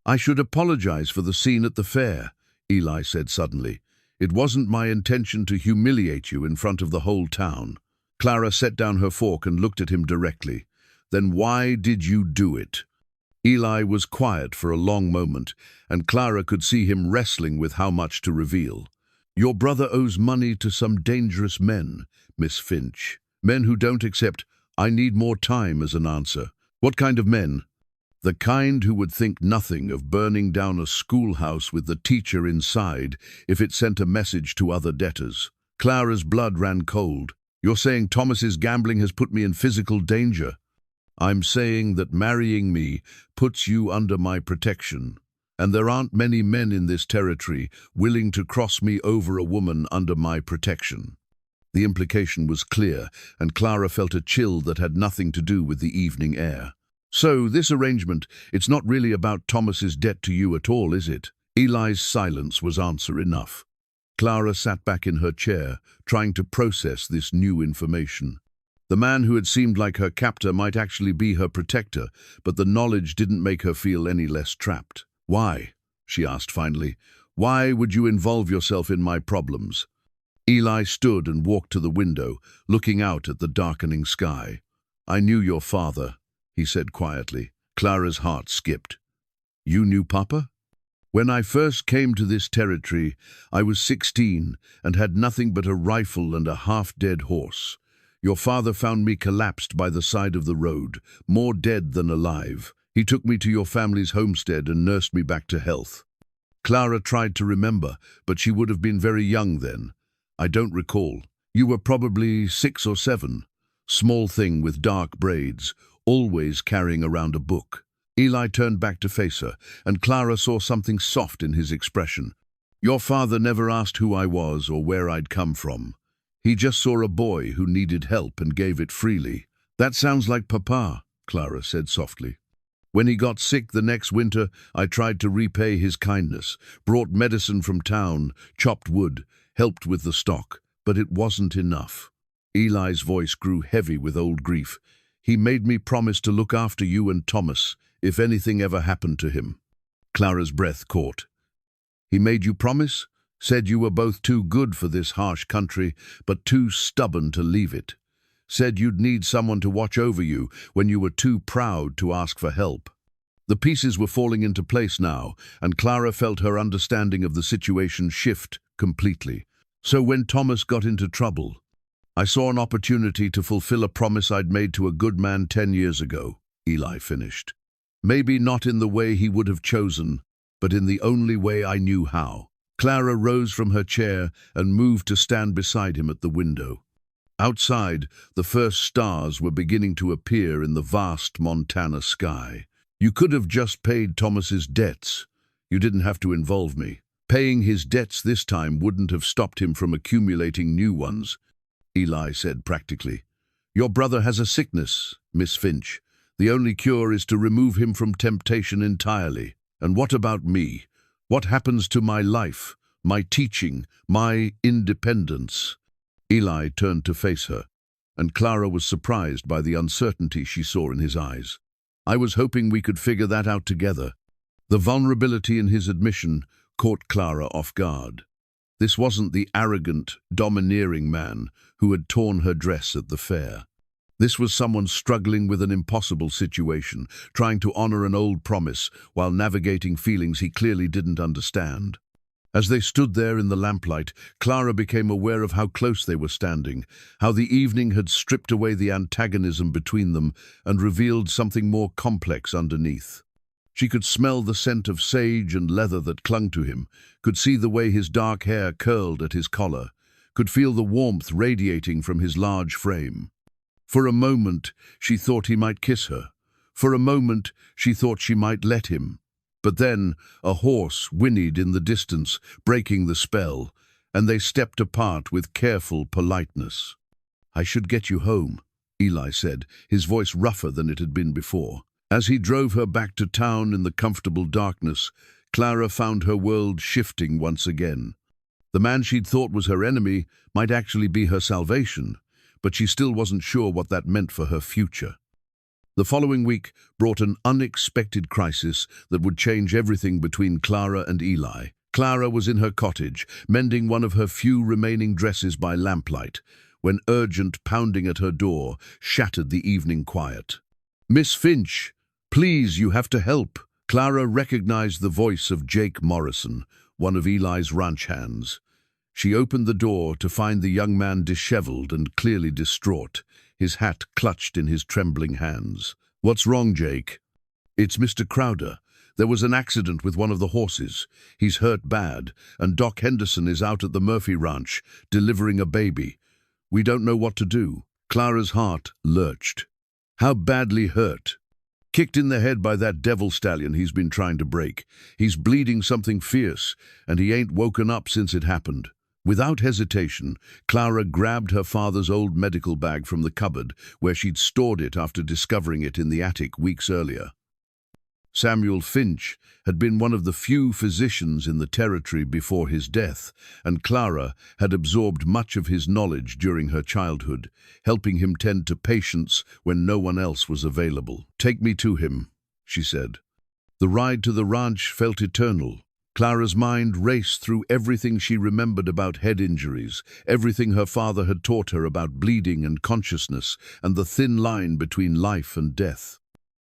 [SPEAKER 1] "I should apologize for the scene at the fair," Eli said suddenly. "It wasn't my intention to humiliate you in front of the whole town." Clara set down her fork and looked at him directly. "Then why did you do it?" Eli was quiet for a long moment, and Clara could see him wrestling with how much to reveal. "Your brother owes money to some dangerous men, Miss Finch. Men who don't accept 'I need more time' as an answer." "What kind of men?" "The kind who would think nothing of burning down a schoolhouse with the teacher inside if it sent a message to other debtors." Clara's blood ran cold. "You're saying Thomas's gambling has put me in physical danger?" "I'm saying that marrying me puts you under my protection, and there aren't many men in this territory willing to cross me over a woman under my protection." The implication was clear, and Clara felt a chill that had nothing to do with the evening air. "So, this arrangement, it's not really about Thomas's debt to you at all, is it?" Eli's silence was answer enough. Clara sat back in her chair, trying to process this new information. The man who had seemed like her captor might actually be her protector, but the knowledge didn't make her feel any less trapped. "Why?" she asked finally. "Why would you involve yourself in my problems?" Eli stood and walked to the window, looking out at the darkening sky. "I knew your father," he said quietly. Clara's heart skipped. "You knew Papa?" "When I first came to this territory, I was 16 and had nothing but a rifle and a half-dead horse. Your father found me collapsed by the side of the road, more dead than alive. He took me to your family's homestead and nursed me back to health." Clara tried to remember, but she would have been very young then. "I don't recall." "You were probably 6 or 7. Small thing with dark braids, always carrying around a book." Eli turned back to face her, and Clara saw something soft in his expression. "Your father never asked who I was or where I'd come from. He just saw a boy who needed help and gave it freely." "That sounds like Papa," Clara said softly. "When he got sick the next winter, I tried to repay his kindness, brought medicine from town, chopped wood, helped with the stock, but it wasn't enough." Eli's voice grew heavy with old grief. "He made me promise to look after you and Thomas if anything ever happened to him." Clara's breath caught. "He made you promise? Said you were both too good for this harsh country, but too stubborn to leave it. Said you'd need someone to watch over you when you were too proud to ask for help." The pieces were falling into place now, and Clara felt her understanding of the situation shift completely. "So when Thomas got into trouble, I saw an opportunity to fulfill a promise I'd made to a good man 10 years ago," Eli finished. "Maybe not in the way he would have chosen, but in the only way I knew how." Clara rose from her chair and moved to stand beside him at the window. Outside, the first stars were beginning to appear in the vast Montana sky. "You could have just paid Thomas's debts. You didn't have to involve me. Paying his debts this time wouldn't have stopped him from accumulating new ones," Eli said practically. "Your brother has a sickness, Miss Finch. The only cure is to remove him from temptation entirely. And what about me? What happens to my life, my teaching, my independence?" Eli turned to face her, and Clara was surprised by the uncertainty she saw in his eyes. "I was hoping we could figure that out together." The vulnerability in his admission caught Clara off guard. This wasn't the arrogant, domineering man who had torn her dress at the fair. This was someone struggling with an impossible situation, trying to honor an old promise while navigating feelings he clearly didn't understand. As they stood there in the lamplight, Clara became aware of how close they were standing, how the evening had stripped away the antagonism between them and revealed something more complex underneath. She could smell the scent of sage and leather that clung to him, could see the way his dark hair curled at his collar, could feel the warmth radiating from his large frame. For a moment, she thought he might kiss her. For a moment, she thought she might let him. But then a horse whinnied in the distance, breaking the spell, and they stepped apart with careful politeness. "I should get you home," Eli said, his voice rougher than it had been before. As he drove her back to town in the comfortable darkness, Clara found her world shifting once again. The man she'd thought was her enemy might actually be her salvation, but she still wasn't sure what that meant for her future. The following week brought an unexpected crisis that would change everything between Clara and Eli. Clara was in her cottage, mending one of her few remaining dresses by lamplight, when urgent pounding at her door shattered the evening quiet. "Miss Finch, please, you have to help." Clara recognized the voice of Jake Morrison, one of Eli's ranch hands. She opened the door to find the young man disheveled and clearly distraught, his hat clutched in his trembling hands. "What's wrong, Jake?" "It's Mr. Crowder. There was an accident with one of the horses. He's hurt bad, and Doc Henderson is out at the Murphy Ranch, delivering a baby. We don't know what to do." Clara's heart lurched. "How badly hurt?" "Kicked in the head by that devil stallion he's been trying to break. He's bleeding something fierce, and he ain't woken up since it happened." Without hesitation, Clara grabbed her father's old medical bag from the cupboard where she'd stored it after discovering it in the attic weeks earlier. Samuel Finch had been one of the few physicians in the territory before his death, and Clara had absorbed much of his knowledge during her childhood, helping him tend to patients when no one else was available. "Take me to him," she said. The ride to the ranch felt eternal. Clara's mind raced through everything she remembered about head injuries, everything her father had taught her about bleeding and consciousness, and the thin line between life and death.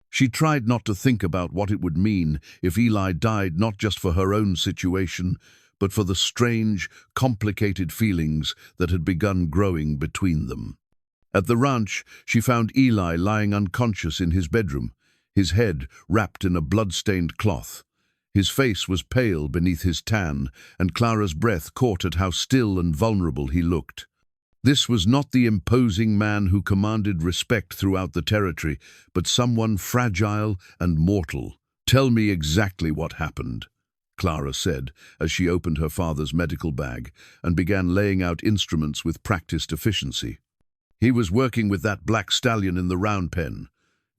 [SPEAKER 1] She tried not to think about what it would mean if Eli died, not just for her own situation, but for the strange, complicated feelings that had begun growing between them. At the ranch, she found Eli lying unconscious in his bedroom, his head wrapped in a blood-stained cloth. His face was pale beneath his tan, and Clara's breath caught at how still and vulnerable he looked. This was not the imposing man who commanded respect throughout the territory, but someone fragile and mortal. "Tell me exactly what happened," Clara said as she opened her father's medical bag and began laying out instruments with practiced efficiency. "He was working with that black stallion in the round pen,"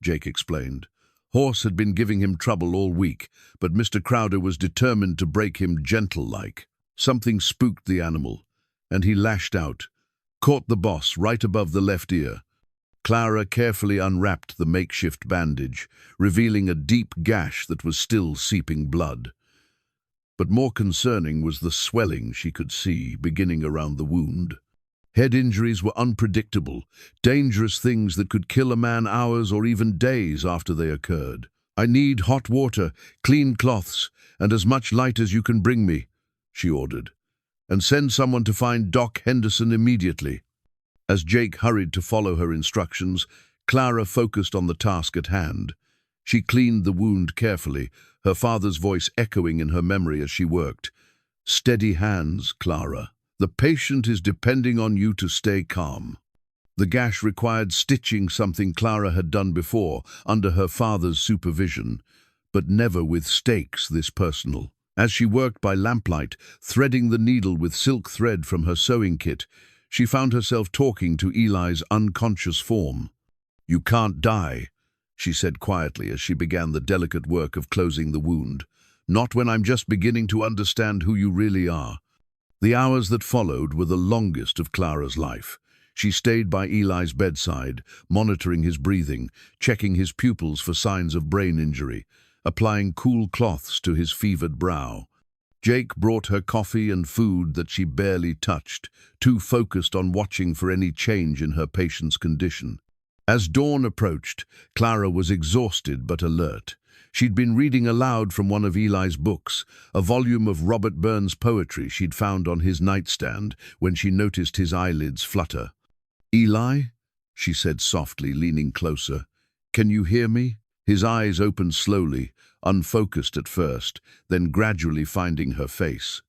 [SPEAKER 1] Jake explained. "Horse had been giving him trouble all week, but Mr. Crowder was determined to break him gentle-like. Something spooked the animal, and he lashed out, caught the boss right above the left ear." Clara carefully unwrapped the makeshift bandage, revealing a deep gash that was still seeping blood. But more concerning was the swelling she could see beginning around the wound. Head injuries were unpredictable, dangerous things that could kill a man hours or even days after they occurred. "I need hot water, clean cloths, and as much light as you can bring me," she ordered. "And send someone to find Doc Henderson immediately." As Jake hurried to follow her instructions, Clara focused on the task at hand. She cleaned the wound carefully, her father's voice echoing in her memory as she worked. "Steady hands, Clara. The patient is depending on you to stay calm." The gash required stitching, something Clara had done before, under her father's supervision, but never with stakes this personal. As she worked by lamplight, threading the needle with silk thread from her sewing kit, she found herself talking to Eli's unconscious form. "You can't die," she said quietly as she began the delicate work of closing the wound. "Not when I'm just beginning to understand who you really are." The hours that followed were the longest of Clara's life. She stayed by Eli's bedside, monitoring his breathing, checking his pupils for signs of brain injury, applying cool cloths to his fevered brow. Jake brought her coffee and food that she barely touched, too focused on watching for any change in her patient's condition. As dawn approached, Clara was exhausted but alert. She'd been reading aloud from one of Eli's books, a volume of Robert Burns' poetry she'd found on his nightstand, when she noticed his eyelids flutter. "Eli?" she said softly, leaning closer. "Can you hear me?" His eyes opened slowly, unfocused at first, then gradually finding her face.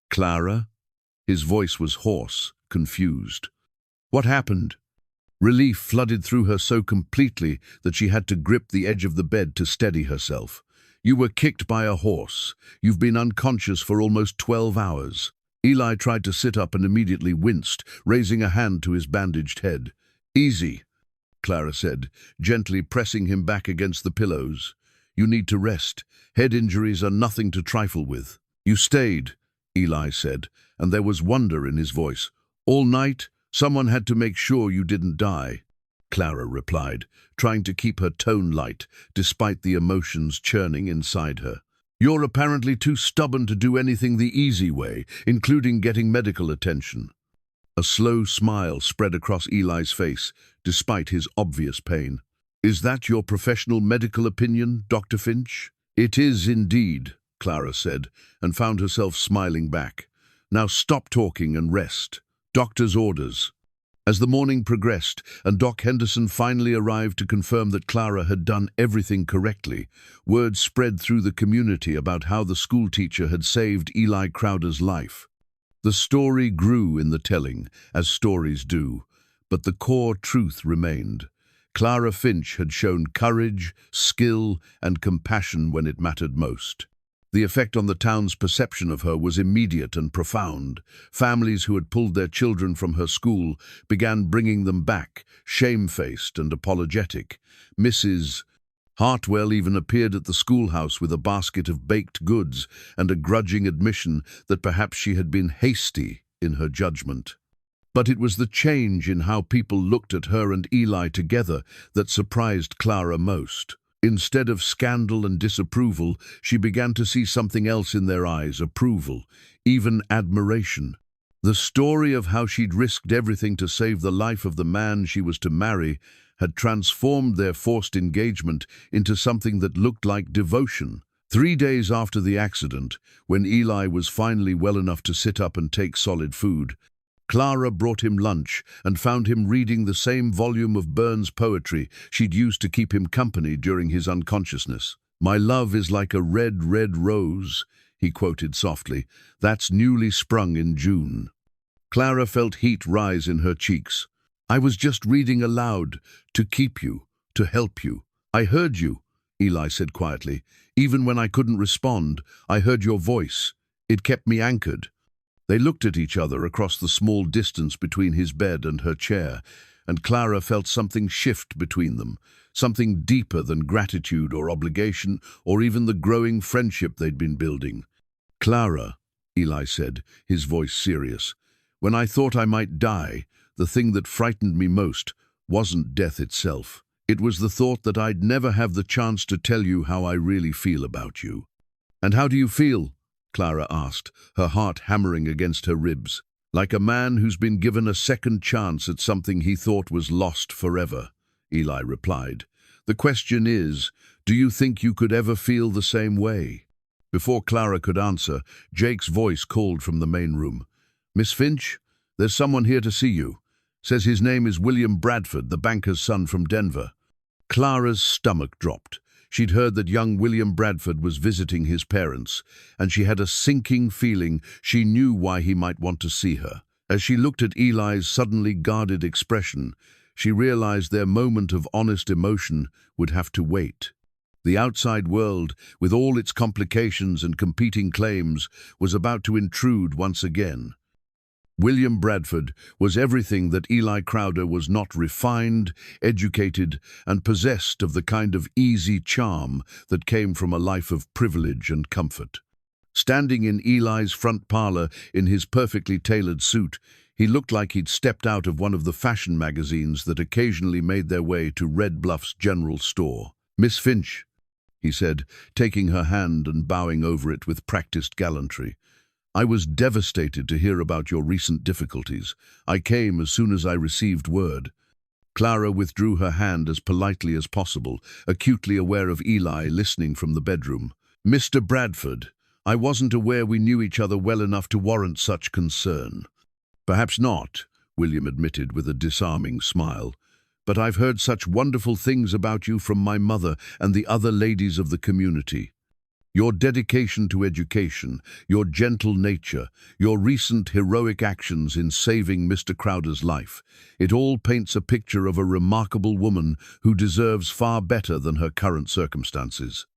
[SPEAKER 1] "Clara?" His voice was hoarse, confused. "What happened?" Relief flooded through her so completely that she had to grip the edge of the bed to steady herself. "You were kicked by a horse. You've been unconscious for almost 12 hours. Eli tried to sit up and immediately winced, raising a hand to his bandaged head. "Easy," Clara said, gently pressing him back against the pillows. "You need to rest. Head injuries are nothing to trifle with." "You stayed," Eli said, and there was wonder in his voice. "All night? Someone had to make sure you didn't die," Clara replied, trying to keep her tone light, despite the emotions churning inside her. "You're apparently too stubborn to do anything the easy way, including getting medical attention." A slow smile spread across Eli's face, despite his obvious pain. "Is that your professional medical opinion, Dr. Finch?" "It is indeed," Clara said, and found herself smiling back. "Now stop talking and rest. Doctor's orders." As the morning progressed and Doc Henderson finally arrived to confirm that Clara had done everything correctly, word spread through the community about how the schoolteacher had saved Eli Crowder's life. The story grew in the telling, as stories do, but the core truth remained. Clara Finch had shown courage, skill, and compassion when it mattered most. The effect on the town's perception of her was immediate and profound. Families who had pulled their children from her school began bringing them back, shamefaced and apologetic. Mrs. Hartwell even appeared at the schoolhouse with a basket of baked goods and a grudging admission that perhaps she had been hasty in her judgment. But it was the change in how people looked at her and Eli together that surprised Clara most. Instead of scandal and disapproval, she began to see something else in their eyes: approval, even admiration. The story of how she'd risked everything to save the life of the man she was to marry had transformed their forced engagement into something that looked like devotion. 3 days after the accident, when Eli was finally well enough to sit up and take solid food, Clara brought him lunch and found him reading the same volume of Burns' poetry she'd used to keep him company during his unconsciousness. "My love is like a red, red rose," he quoted softly. "That's newly sprung in June." Clara felt heat rise in her cheeks. "I was just reading aloud, to keep you, to help you." "I heard you," Eli said quietly. "Even when I couldn't respond, I heard your voice. It kept me anchored." They looked at each other across the small distance between his bed and her chair, and Clara felt something shift between them, something deeper than gratitude or obligation or even the growing friendship they'd been building. "Clara," Eli said, his voice serious, "when I thought I might die, the thing that frightened me most wasn't death itself. It was the thought that I'd never have the chance to tell you how I really feel about you." "And how do you feel?" Clara asked, her heart hammering against her ribs. "Like a man who's been given a second chance at something he thought was lost forever," Eli replied. "The question is, do you think you could ever feel the same way?" Before Clara could answer, Jake's voice called from the main room. "Miss Finch, there's someone here to see you. Says his name is William Bradford, the banker's son from Denver." Clara's stomach dropped. She'd heard that young William Bradford was visiting his parents, and she had a sinking feeling she knew why he might want to see her. As she looked at Eli's suddenly guarded expression, she realized their moment of honest emotion would have to wait. The outside world, with all its complications and competing claims, was about to intrude once again. William Bradford was everything that Eli Crowder was not: refined, educated, and possessed of the kind of easy charm that came from a life of privilege and comfort. Standing in Eli's front parlor in his perfectly tailored suit, he looked like he'd stepped out of one of the fashion magazines that occasionally made their way to Red Bluff's general store. "Miss Finch," he said, taking her hand and bowing over it with practiced gallantry. "I was devastated to hear about your recent difficulties. I came as soon as I received word." Clara withdrew her hand as politely as possible, acutely aware of Eli listening from the bedroom. "Mr. Bradford, I wasn't aware we knew each other well enough to warrant such concern." "Perhaps not," William admitted with a disarming smile. "But I've heard such wonderful things about you from my mother and the other ladies of the community. Your dedication to education, your gentle nature, your recent heroic actions in saving Mr. Crowder's life, it all paints a picture of a remarkable woman who deserves far better than her current circumstances."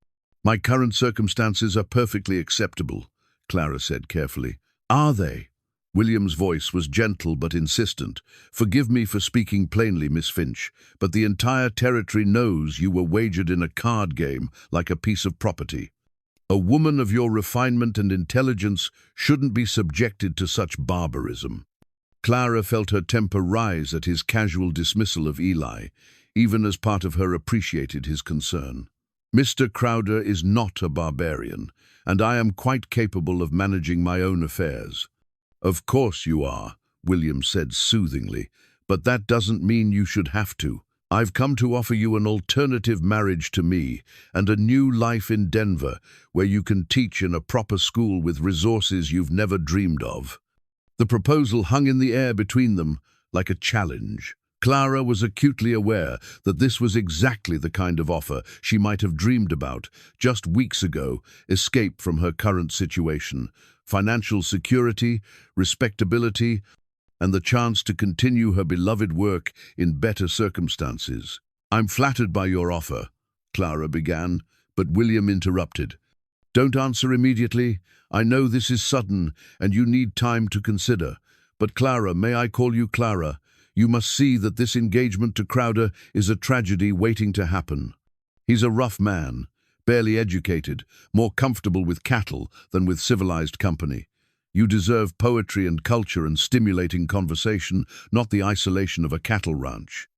[SPEAKER 1] "My current circumstances are perfectly acceptable," Clara said carefully. "Are they?" William's voice was gentle but insistent. "Forgive me for speaking plainly, Miss Finch, but the entire territory knows you were wagered in a card game like a piece of property. A woman of your refinement and intelligence shouldn't be subjected to such barbarism." Clara felt her temper rise at his casual dismissal of Eli, even as part of her appreciated his concern. "Mr. Crowder is not a barbarian, and I am quite capable of managing my own affairs." "Of course you are," William said soothingly, "but that doesn't mean you should have to. I've come to offer you an alternative marriage to me and a new life in Denver where you can teach in a proper school with resources you've never dreamed of." The proposal hung in the air between them like a challenge. Clara was acutely aware that this was exactly the kind of offer she might have dreamed about just weeks ago: escape from her current situation, financial security, respectability, and the chance to continue her beloved work in better circumstances. "I'm flattered by your offer," Clara began, but William interrupted. "Don't answer immediately. I know this is sudden, and you need time to consider. But Clara, may I call you Clara? You must see that this engagement to Crowder is a tragedy waiting to happen. He's a rough man, barely educated, more comfortable with cattle than with civilized company. You deserve poetry and culture and stimulating conversation, not the isolation of a cattle ranch."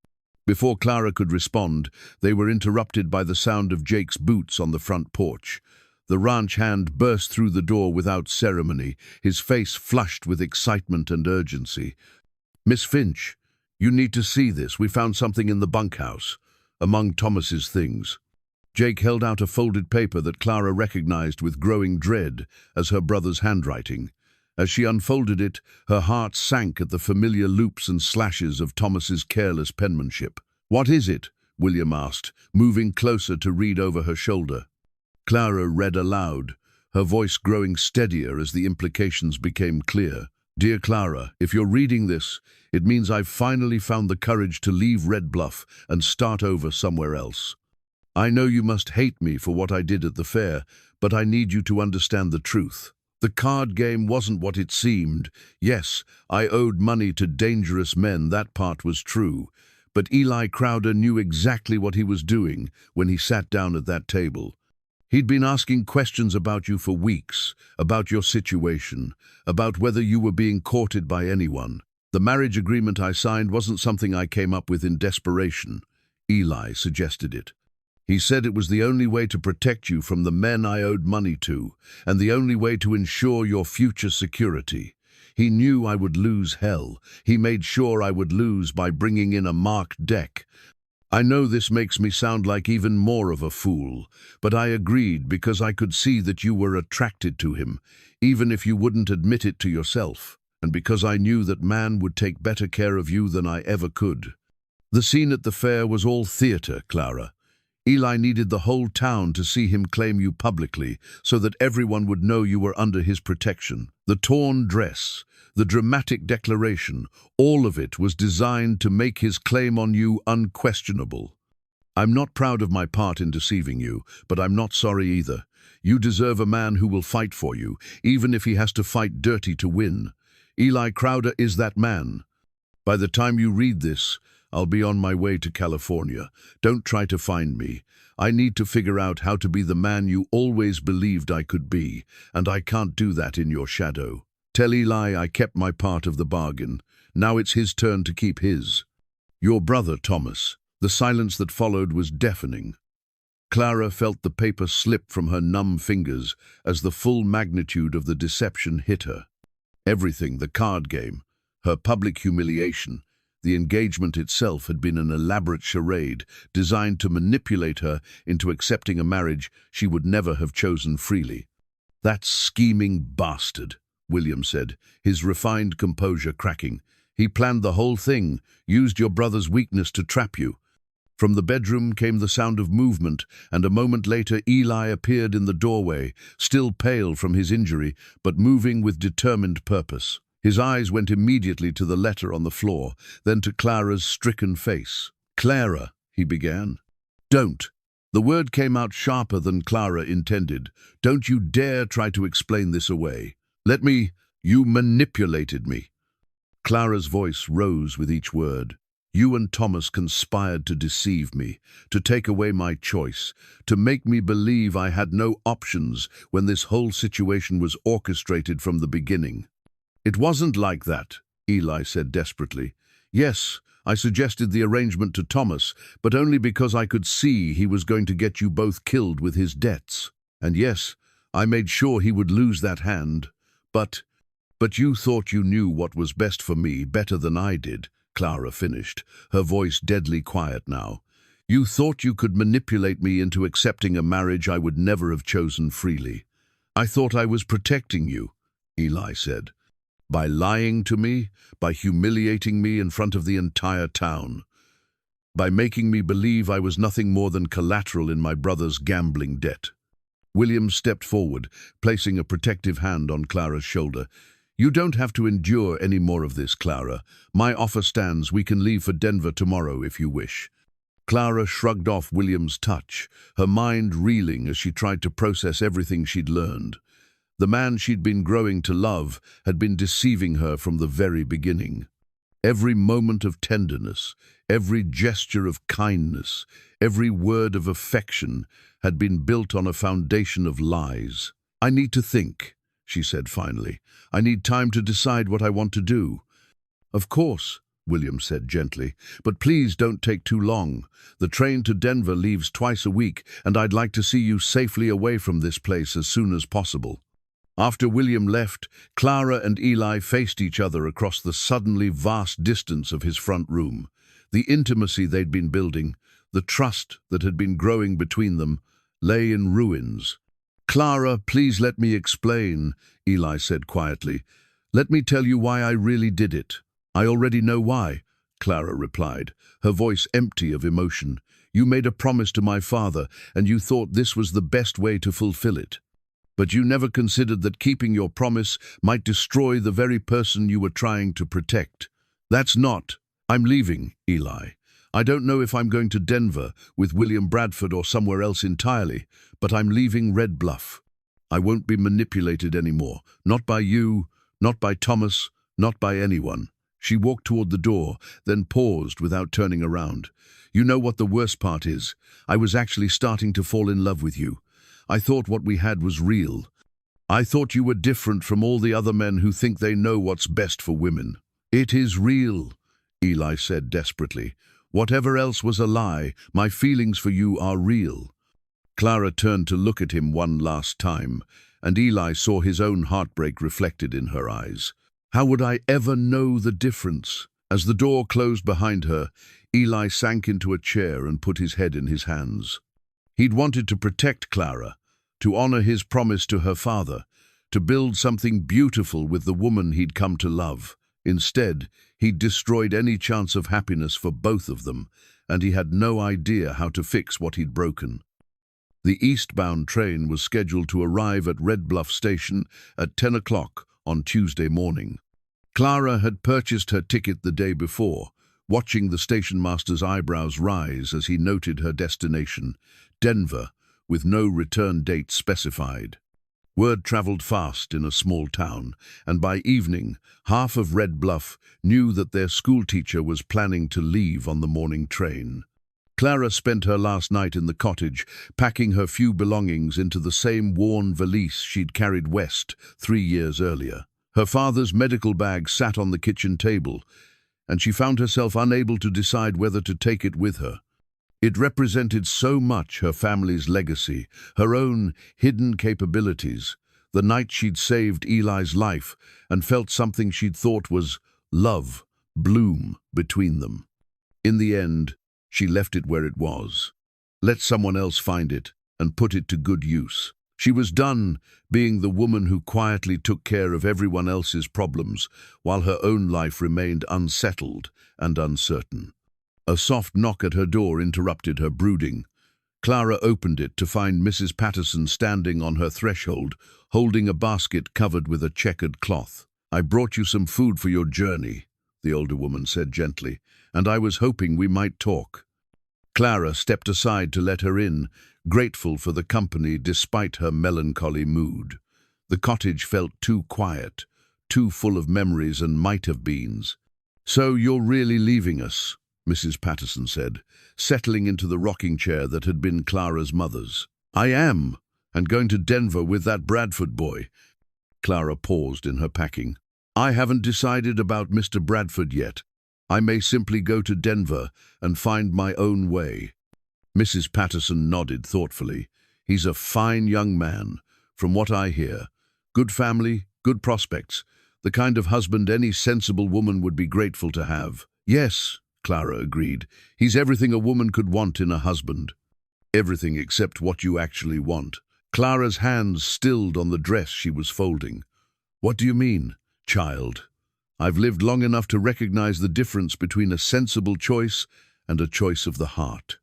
[SPEAKER 1] Before Clara could respond, they were interrupted by the sound of Jake's boots on the front porch. The ranch hand burst through the door without ceremony, his face flushed with excitement and urgency. "Miss Finch, you need to see this. We found something in the bunkhouse, among Thomas's things." Jake held out a folded paper that Clara recognized with growing dread as her brother's handwriting. As she unfolded it, her heart sank at the familiar loops and slashes of Thomas's careless penmanship. "What is it?" William asked, moving closer to read over her shoulder. Clara read aloud, her voice growing steadier as the implications became clear. "Dear Clara, if you're reading this, it means I've finally found the courage to leave Red Bluff and start over somewhere else. I know you must hate me for what I did at the fair, but I need you to understand the truth. The card game wasn't what it seemed. Yes, I owed money to dangerous men, that part was true. But Eli Crowder knew exactly what he was doing when he sat down at that table. He'd been asking questions about you for weeks, about your situation, about whether you were being courted by anyone. The marriage agreement I signed wasn't something I came up with in desperation. Eli suggested it. He said it was the only way to protect you from the men I owed money to, and the only way to ensure your future security. He knew I would lose hell. He made sure I would lose by bringing in a marked deck. I know this makes me sound like even more of a fool, but I agreed because I could see that you were attracted to him, even if you wouldn't admit it to yourself, and because I knew that man would take better care of you than I ever could. The scene at the fair was all theater, Clara. Eli needed the whole town to see him claim you publicly so that everyone would know you were under his protection. The torn dress, the dramatic declaration, all of it was designed to make his claim on you unquestionable. I'm not proud of my part in deceiving you, but I'm not sorry either. You deserve a man who will fight for you, even if he has to fight dirty to win. Eli Crowder is that man. By the time you read this, I'll be on my way to California. Don't try to find me. I need to figure out how to be the man you always believed I could be, and I can't do that in your shadow. Tell Eli I kept my part of the bargain. Now it's his turn to keep his. Your brother, Thomas." The silence that followed was deafening. Clara felt the paper slip from her numb fingers as the full magnitude of the deception hit her. Everything, the card game, her public humiliation, The engagement itself had been an elaborate charade designed to manipulate her into accepting a marriage she would never have chosen freely. "That scheming bastard," William said, his refined composure cracking. "He planned the whole thing, used your brother's weakness to trap you." From the bedroom came the sound of movement, and a moment later Eli appeared in the doorway, still pale from his injury, but moving with determined purpose. His eyes went immediately to the letter on the floor, then to Clara's stricken face. "Clara," he began. "Don't." The word came out sharper than Clara intended. "Don't you dare try to explain this away. You manipulated me." Clara's voice rose with each word. "You and Thomas conspired to deceive me, to take away my choice, to make me believe I had no options when this whole situation was orchestrated from the beginning." "It wasn't like that," Eli said desperately. "Yes, I suggested the arrangement to Thomas, but only because I could see he was going to get you both killed with his debts. And yes, I made sure he would lose that hand. But you thought you knew what was best for me better than I did," Clara finished, her voice deadly quiet now. "You thought you could manipulate me into accepting a marriage I would never have chosen freely." "I thought I was protecting you," Eli said. "By lying to me, by humiliating me in front of the entire town, by making me believe I was nothing more than collateral in my brother's gambling debt." William stepped forward, placing a protective hand on Clara's shoulder. "You don't have to endure any more of this, Clara. My offer stands. We can leave for Denver tomorrow if you wish." Clara shrugged off William's touch, her mind reeling as she tried to process everything she'd learned. The man she'd been growing to love had been deceiving her from the very beginning. Every moment of tenderness, every gesture of kindness, every word of affection had been built on a foundation of lies. "I need to think," she said finally. "I need time to decide what I want to do." "Of course," William said gently, "but please don't take too long. The train to Denver leaves twice a week, and I'd like to see you safely away from this place as soon as possible." After William left, Clara and Eli faced each other across the suddenly vast distance of his front room. The intimacy they'd been building, the trust that had been growing between them, lay in ruins. "Clara, please let me explain," Eli said quietly. "Let me tell you why I really did it." "I already know why," Clara replied, her voice empty of emotion. "You made a promise to my father, and you thought this was the best way to fulfill it. But you never considered that keeping your promise might destroy the very person you were trying to protect. That's not. I'm leaving, Eli. I don't know if I'm going to Denver with William Bradford or somewhere else entirely, but I'm leaving Red Bluff. I won't be manipulated anymore. Not by you, not by Thomas, not by anyone." She walked toward the door, then paused without turning around. "You know what the worst part is? I was actually starting to fall in love with you. I thought what we had was real. I thought you were different from all the other men who think they know what's best for women." "It is real," Eli said desperately. "Whatever else was a lie, my feelings for you are real." Clara turned to look at him one last time, and Eli saw his own heartbreak reflected in her eyes. "How would I ever know the difference?" As the door closed behind her, Eli sank into a chair and put his head in his hands. He'd wanted to protect Clara, to honor his promise to her father, to build something beautiful with the woman he'd come to love. Instead, he'd destroyed any chance of happiness for both of them, and he had no idea how to fix what he'd broken. The eastbound train was scheduled to arrive at Red Bluff Station at 10 o'clock on Tuesday morning. Clara had purchased her ticket the day before, watching the station master's eyebrows rise as he noted her destination, Denver, with no return date specified. Word traveled fast in a small town, and by evening, half of Red Bluff knew that their schoolteacher was planning to leave on the morning train. Clara spent her last night in the cottage, packing her few belongings into the same worn valise she'd carried west 3 years earlier. Her father's medical bag sat on the kitchen table, and she found herself unable to decide whether to take it with her. It represented so much her family's legacy, her own hidden capabilities, the night she'd saved Eli's life and felt something she'd thought was love bloom between them. In the end, she left it where it was. Let someone else find it and put it to good use. She was done being the woman who quietly took care of everyone else's problems while her own life remained unsettled and uncertain. A soft knock at her door interrupted her brooding. Clara opened it to find Mrs. Patterson standing on her threshold, holding a basket covered with a checkered cloth. "I brought you some food for your journey," the older woman said gently, "and I was hoping we might talk." Clara stepped aside to let her in, grateful for the company despite her melancholy mood. The cottage felt too quiet, too full of memories and might-have-beens. "So you're really leaving us?" Mrs. Patterson said, settling into the rocking chair that had been Clara's mother's. "I am, and going to Denver with that Bradford boy." Clara paused in her packing. "I haven't decided about Mr. Bradford yet. I may simply go to Denver and find my own way." Mrs. Patterson nodded thoughtfully. "He's a fine young man, from what I hear. Good family, good prospects, the kind of husband any sensible woman would be grateful to have." "Yes," Clara agreed. "He's everything a woman could want in a husband." "Everything except what you actually want." Clara's hands stilled on the dress she was folding. "What do you mean, child? I've lived long enough to recognize the difference between a sensible choice and a choice of the heart.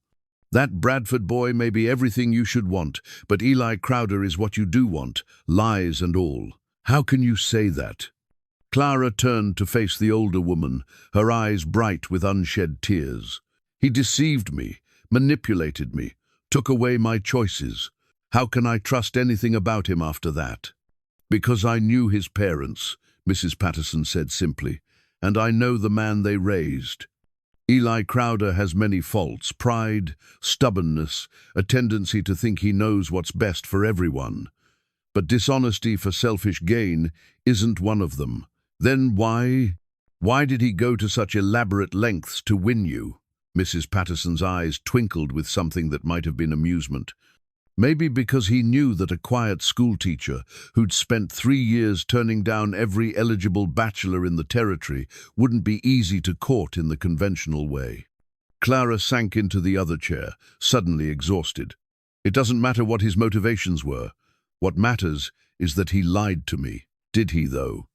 [SPEAKER 1] That Bradford boy may be everything you should want, but Eli Crowder is what you do want, lies and all." "How can you say that?" Clara turned to face the older woman, her eyes bright with unshed tears. "He deceived me, manipulated me, took away my choices. How can I trust anything about him after that?" "Because I knew his parents," Mrs. Patterson said simply, "and I know the man they raised. Eli Crowder has many faults: pride, stubbornness, a tendency to think he knows what's best for everyone. But dishonesty for selfish gain isn't one of them. Then why did he go to such elaborate lengths to win you?" Mrs. Patterson's eyes twinkled with something that might have been amusement. "Maybe because he knew that a quiet schoolteacher who'd spent 3 years turning down every eligible bachelor in the territory wouldn't be easy to court in the conventional way." Clara sank into the other chair, suddenly exhausted. "It doesn't matter what his motivations were. What matters is that he lied to me." "Did he, though?"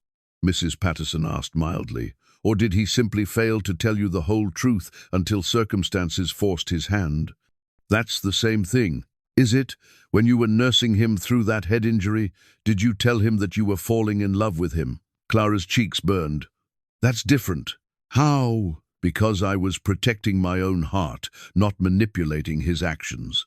[SPEAKER 1] Mrs. Patterson asked mildly. "Or did he simply fail to tell you the whole truth until circumstances forced his hand?" "That's the same thing. Is it? When you were nursing him through that head injury, did you tell him that you were falling in love with him?" Clara's cheeks burned. "That's different." "How?" "Because I was protecting my own heart, not manipulating his actions."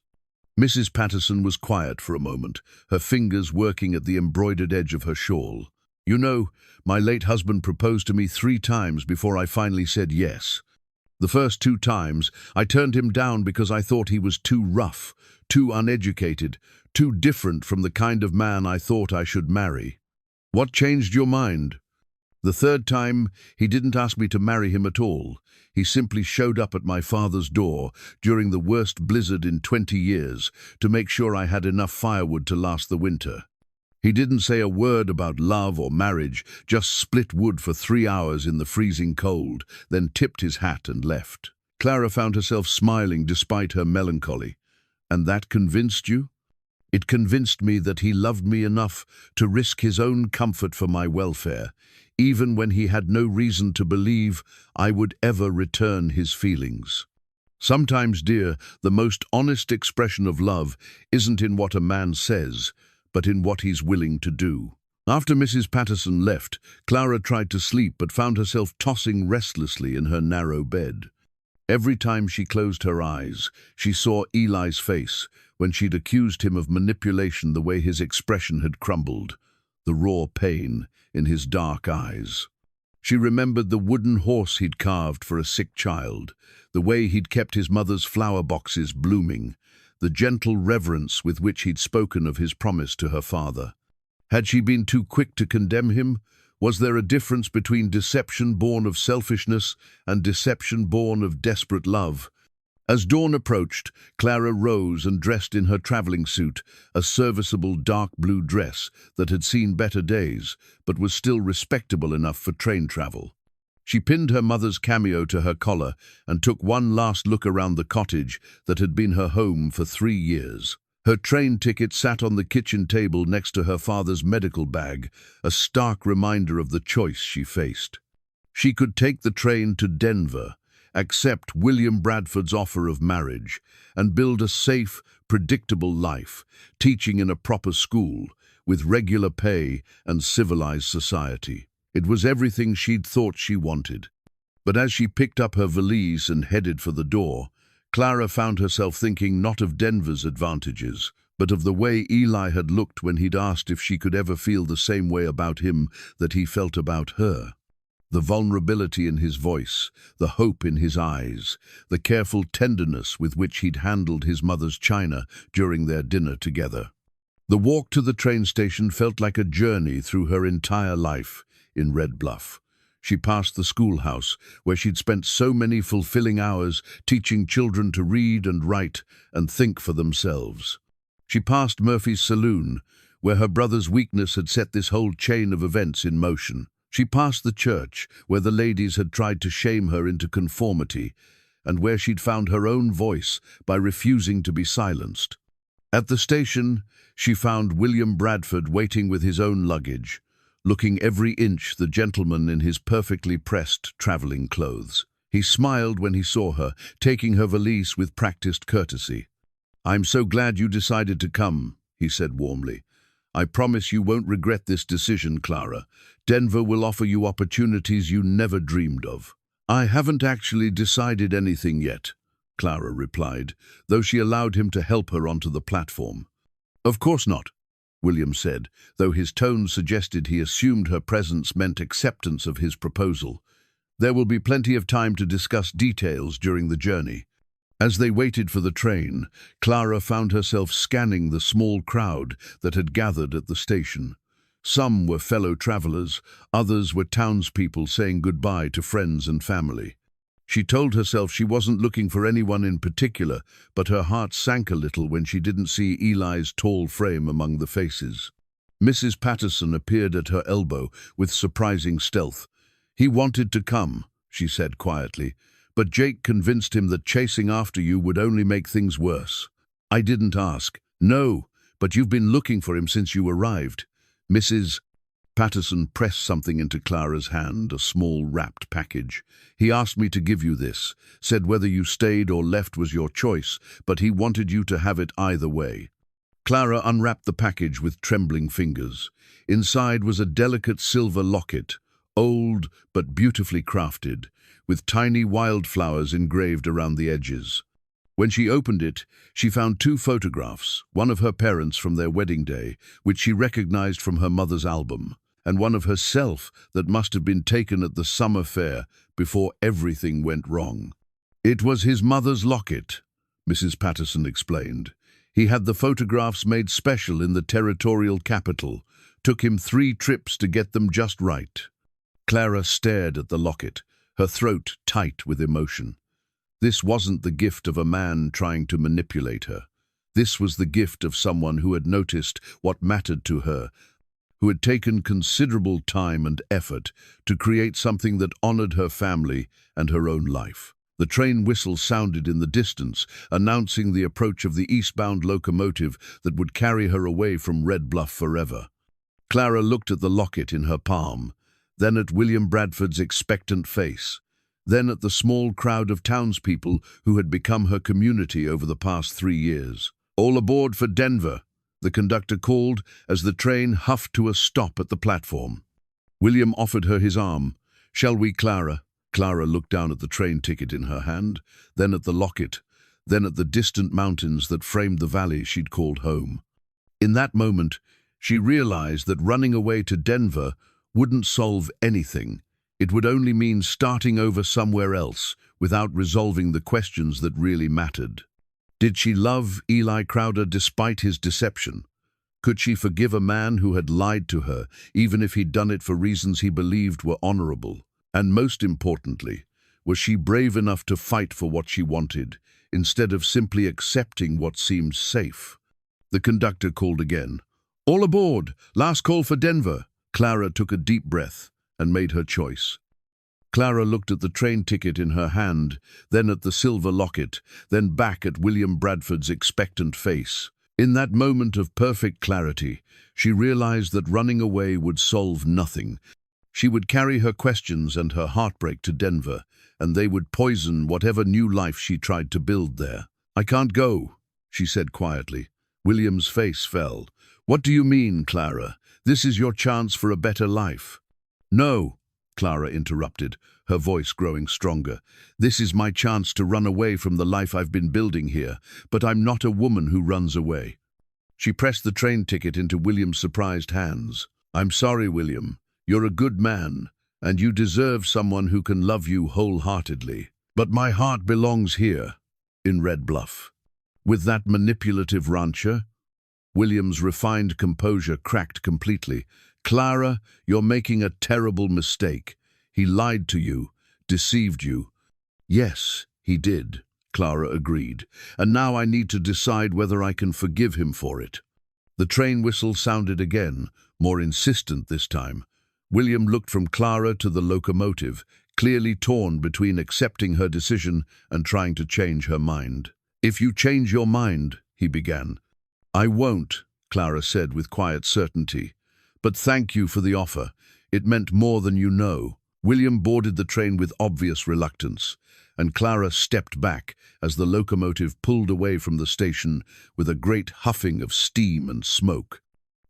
[SPEAKER 1] Mrs. Patterson was quiet for a moment, her fingers working at the embroidered edge of her shawl. "You know, my late husband proposed to me 3 times before I finally said yes. The first 2 times, I turned him down because I thought he was too rough, too uneducated, too different from the kind of man I thought I should marry." "What changed your mind?" "The 3rd time, he didn't ask me to marry him at all. He simply showed up at my father's door during the worst blizzard in 20 years to make sure I had enough firewood to last the winter. He didn't say a word about love or marriage, just split wood for 3 hours in the freezing cold, then tipped his hat and left." Clara found herself smiling despite her melancholy. "And that convinced you?" "It convinced me that he loved me enough to risk his own comfort for my welfare, even when he had no reason to believe I would ever return his feelings. Sometimes, dear, the most honest expression of love isn't in what a man says, but in what he's willing to do." After Mrs. Patterson left, Clara tried to sleep but found herself tossing restlessly in her narrow bed. Every time she closed her eyes, she saw Eli's face when she'd accused him of manipulation, the way his expression had crumbled, the raw pain in his dark eyes. She remembered the wooden horse he'd carved for a sick child, the way he'd kept his mother's flower boxes blooming, the gentle reverence with which he'd spoken of his promise to her father. Had she been too quick to condemn him? Was there a difference between deception born of selfishness and deception born of desperate love? As dawn approached, Clara rose and dressed in her traveling suit, a serviceable dark blue dress that had seen better days, but was still respectable enough for train travel. She pinned her mother's cameo to her collar and took one last look around the cottage that had been her home for 3 years. Her train ticket sat on the kitchen table next to her father's medical bag, a stark reminder of the choice she faced. She could take the train to Denver, accept William Bradford's offer of marriage, and build a safe, predictable life, teaching in a proper school, with regular pay and civilized society. It was everything she'd thought she wanted. But as she picked up her valise and headed for the door, Clara found herself thinking not of Denver's advantages, but of the way Eli had looked when he'd asked if she could ever feel the same way about him that he felt about her. The vulnerability in his voice, the hope in his eyes, the careful tenderness with which he'd handled his mother's china during their dinner together. The walk to the train station felt like a journey through her entire life in Red Bluff. She passed the schoolhouse, where she'd spent so many fulfilling hours teaching children to read and write and think for themselves. She passed Murphy's saloon, where her brother's weakness had set this whole chain of events in motion. She passed the church, where the ladies had tried to shame her into conformity, and where she'd found her own voice by refusing to be silenced. At the station, she found William Bradford waiting with his own luggage, looking every inch the gentleman in his perfectly pressed traveling clothes. He smiled when he saw her, taking her valise with practiced courtesy. "I'm so glad you decided to come," he said warmly. "I promise you won't regret this decision, Clara. Denver will offer you opportunities you never dreamed of." "I haven't actually decided anything yet," Clara replied, though she allowed him to help her onto the platform. "Of course not," William said, though his tone suggested he assumed her presence meant acceptance of his proposal. "There will be plenty of time to discuss details during the journey." As they waited for the train, Clara found herself scanning the small crowd that had gathered at the station. Some were fellow travelers, others were townspeople saying goodbye to friends and family. She told herself she wasn't looking for anyone in particular, but her heart sank a little when she didn't see Eli's tall frame among the faces. Mrs. Patterson appeared at her elbow with surprising stealth. "He wanted to come," she said quietly, "but Jake convinced him that chasing after you would only make things worse." "I didn't ask." "No, but you've been looking for him since you arrived." Mrs. Patterson pressed something into Clara's hand, a small wrapped package. "He asked me to give you this, said whether you stayed or left was your choice, but he wanted you to have it either way." Clara unwrapped the package with trembling fingers. Inside was a delicate silver locket, old but beautifully crafted, with tiny wildflowers engraved around the edges. When she opened it, she found 2 photographs, one of her parents from their wedding day, which she recognized from her mother's album, and one of herself that must have been taken at the summer fair before everything went wrong. "It was his mother's locket," Mrs. Patterson explained. "He had the photographs made special in the territorial capital. Took him 3 trips to get them just right." Clara stared at the locket, her throat tight with emotion. This wasn't the gift of a man trying to manipulate her. This was the gift of someone who had noticed what mattered to her, who had taken considerable time and effort to create something that honored her family and her own life. The train whistle sounded in the distance, announcing the approach of the eastbound locomotive that would carry her away from Red Bluff forever. Clara looked at the locket in her palm, then at William Bradford's expectant face, then at the small crowd of townspeople who had become her community over the past 3 years. "All aboard for Denver," the conductor called as the train huffed to a stop at the platform. William offered her his arm. "Shall we, Clara?" Clara looked down at the train ticket in her hand, then at the locket, then at the distant mountains that framed the valley she'd called home. In that moment, she realized that running away to Denver wouldn't solve anything. It would only mean starting over somewhere else without resolving the questions that really mattered. Did she love Eli Crowder despite his deception? Could she forgive a man who had lied to her, even if he'd done it for reasons he believed were honorable? And most importantly, was she brave enough to fight for what she wanted, instead of simply accepting what seemed safe? The conductor called again. "All aboard! Last call for Denver!" Clara took a deep breath and made her choice. Clara looked at the train ticket in her hand, then at the silver locket, then back at William Bradford's expectant face. In that moment of perfect clarity, she realized that running away would solve nothing. She would carry her questions and her heartbreak to Denver, and they would poison whatever new life she tried to build there. "I can't go," she said quietly. William's face fell. "What do you mean, Clara? This is your chance for a better life." "No," Clara interrupted, her voice growing stronger. "This is my chance to run away from the life I've been building here, but I'm not a woman who runs away." She pressed the train ticket into William's surprised hands. "I'm sorry, William. You're a good man, and you deserve someone who can love you wholeheartedly. But my heart belongs here, in Red Bluff." With that manipulative rancher, William's refined composure cracked completely. "Clara, you're making a terrible mistake. He lied to you, deceived you." "Yes, he did," Clara agreed. "And now I need to decide whether I can forgive him for it." The train whistle sounded again, more insistent this time. William looked from Clara to the locomotive, clearly torn between accepting her decision and trying to change her mind. "If you change your mind," he began. "I won't," Clara said with quiet certainty. "But thank you for the offer. It meant more than you know." William boarded the train with obvious reluctance, and Clara stepped back as the locomotive pulled away from the station with a great huffing of steam and smoke.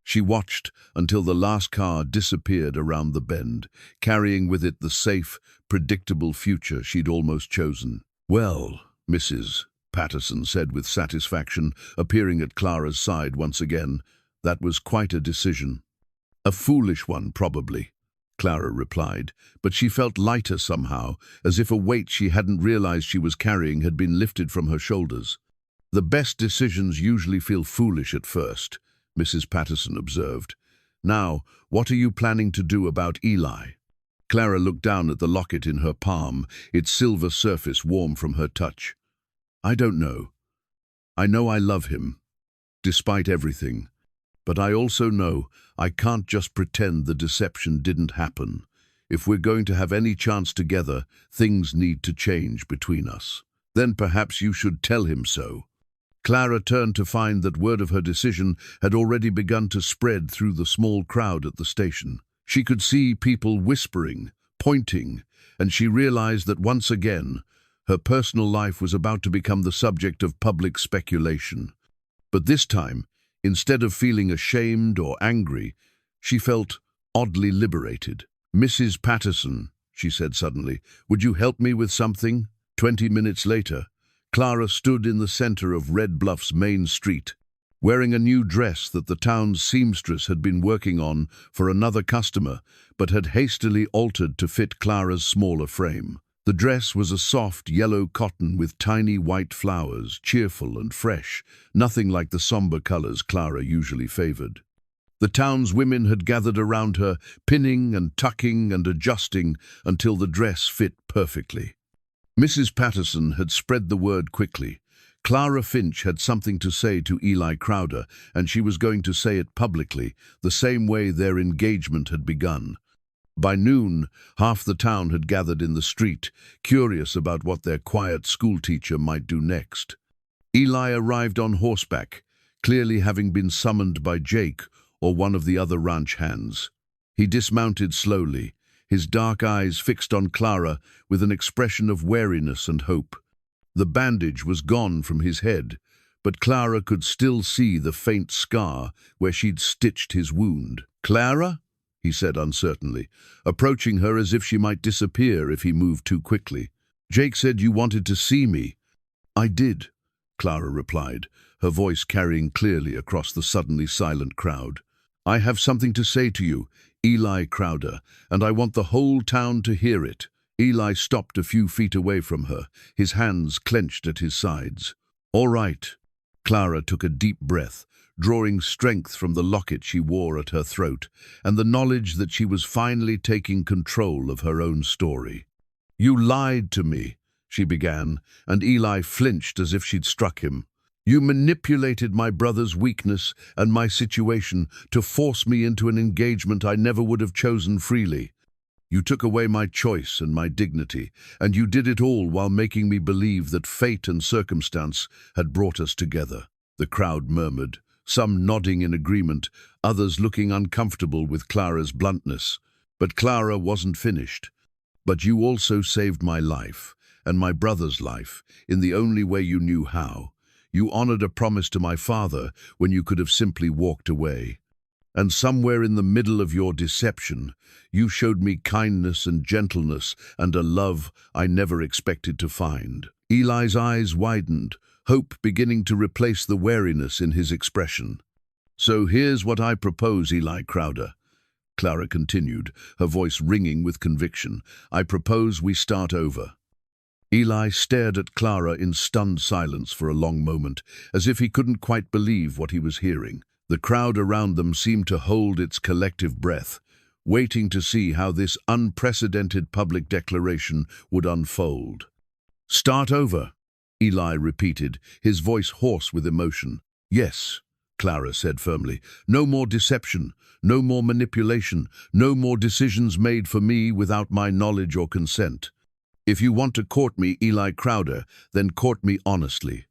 [SPEAKER 1] She watched until the last car disappeared around the bend, carrying with it the safe, predictable future she'd almost chosen. "Well, Mrs. Patterson said with satisfaction, appearing at Clara's side once again, "that was quite a decision." "A foolish one, probably," Clara replied, but she felt lighter somehow, as if a weight she hadn't realized she was carrying had been lifted from her shoulders. "The best decisions usually feel foolish at first," Mrs. Patterson observed. "Now, what are you planning to do about Eli?" Clara looked down at the locket in her palm, its silver surface warm from her touch. "I don't know. I know I love him, despite everything. But I also know I can't just pretend the deception didn't happen. If we're going to have any chance together, things need to change between us. Then perhaps you should tell him so." Clara turned to find that word of her decision had already begun to spread through the small crowd at the station. She could see people whispering, pointing, and she realized that once again, her personal life was about to become the subject of public speculation. But this time, instead of feeling ashamed or angry, she felt oddly liberated. "Mrs. Patterson," she said suddenly, "would you help me with something?" 20 minutes later, Clara stood in the center of Red Bluff's main street, wearing a new dress that the town's seamstress had been working on for another customer, but had hastily altered to fit Clara's smaller frame. The dress was a soft yellow cotton with tiny white flowers, cheerful and fresh, nothing like the somber colors Clara usually favored. The town's women had gathered around her, pinning and tucking and adjusting until the dress fit perfectly. Mrs. Patterson had spread the word quickly. Clara Finch had something to say to Eli Crowder, and she was going to say it publicly, the same way their engagement had begun. By noon, half the town had gathered in the street, curious about what their quiet schoolteacher might do next. Eli arrived on horseback, clearly having been summoned by Jake or one of the other ranch hands. He dismounted slowly, his dark eyes fixed on Clara with an expression of wariness and hope. The bandage was gone from his head, but Clara could still see the faint scar where she'd stitched his wound. "Clara?" he said uncertainly, approaching her as if she might disappear if he moved too quickly. "Jake said you wanted to see me." "I did," Clara replied, her voice carrying clearly across the suddenly silent crowd. "I have something to say to you, Eli Crowder, and I want the whole town to hear it." Eli stopped a few feet away from her, his hands clenched at his sides. "All right." Clara took a deep breath, drawing strength from the locket she wore at her throat, and the knowledge that she was finally taking control of her own story. "You lied to me," she began, and Eli flinched as if she'd struck him. "You manipulated my brother's weakness and my situation to force me into an engagement I never would have chosen freely." You took away my choice and my dignity, and you did it all while making me believe that fate and circumstance had brought us together." The crowd murmured, some nodding in agreement, others looking uncomfortable with Clara's bluntness. But Clara wasn't finished. "But you also saved my life, and my brother's life, in the only way you knew how. You honored a promise to my father when you could have simply walked away. And somewhere in the middle of your deception, you showed me kindness and gentleness and a love I never expected to find." Eli's eyes widened, hope beginning to replace the wariness in his expression. "So here's what I propose, Eli Crowder," Clara continued, her voice ringing with conviction. "I propose we start over." Eli stared at Clara in stunned silence for a long moment, as if he couldn't quite believe what he was hearing. The crowd around them seemed to hold its collective breath, waiting to see how this unprecedented public declaration would unfold. "Start over," Eli repeated, his voice hoarse with emotion. "Yes," Clara said firmly. "No more deception, no more manipulation, no more decisions made for me without my knowledge or consent. If you want to court me, Eli Crowder, then court me honestly.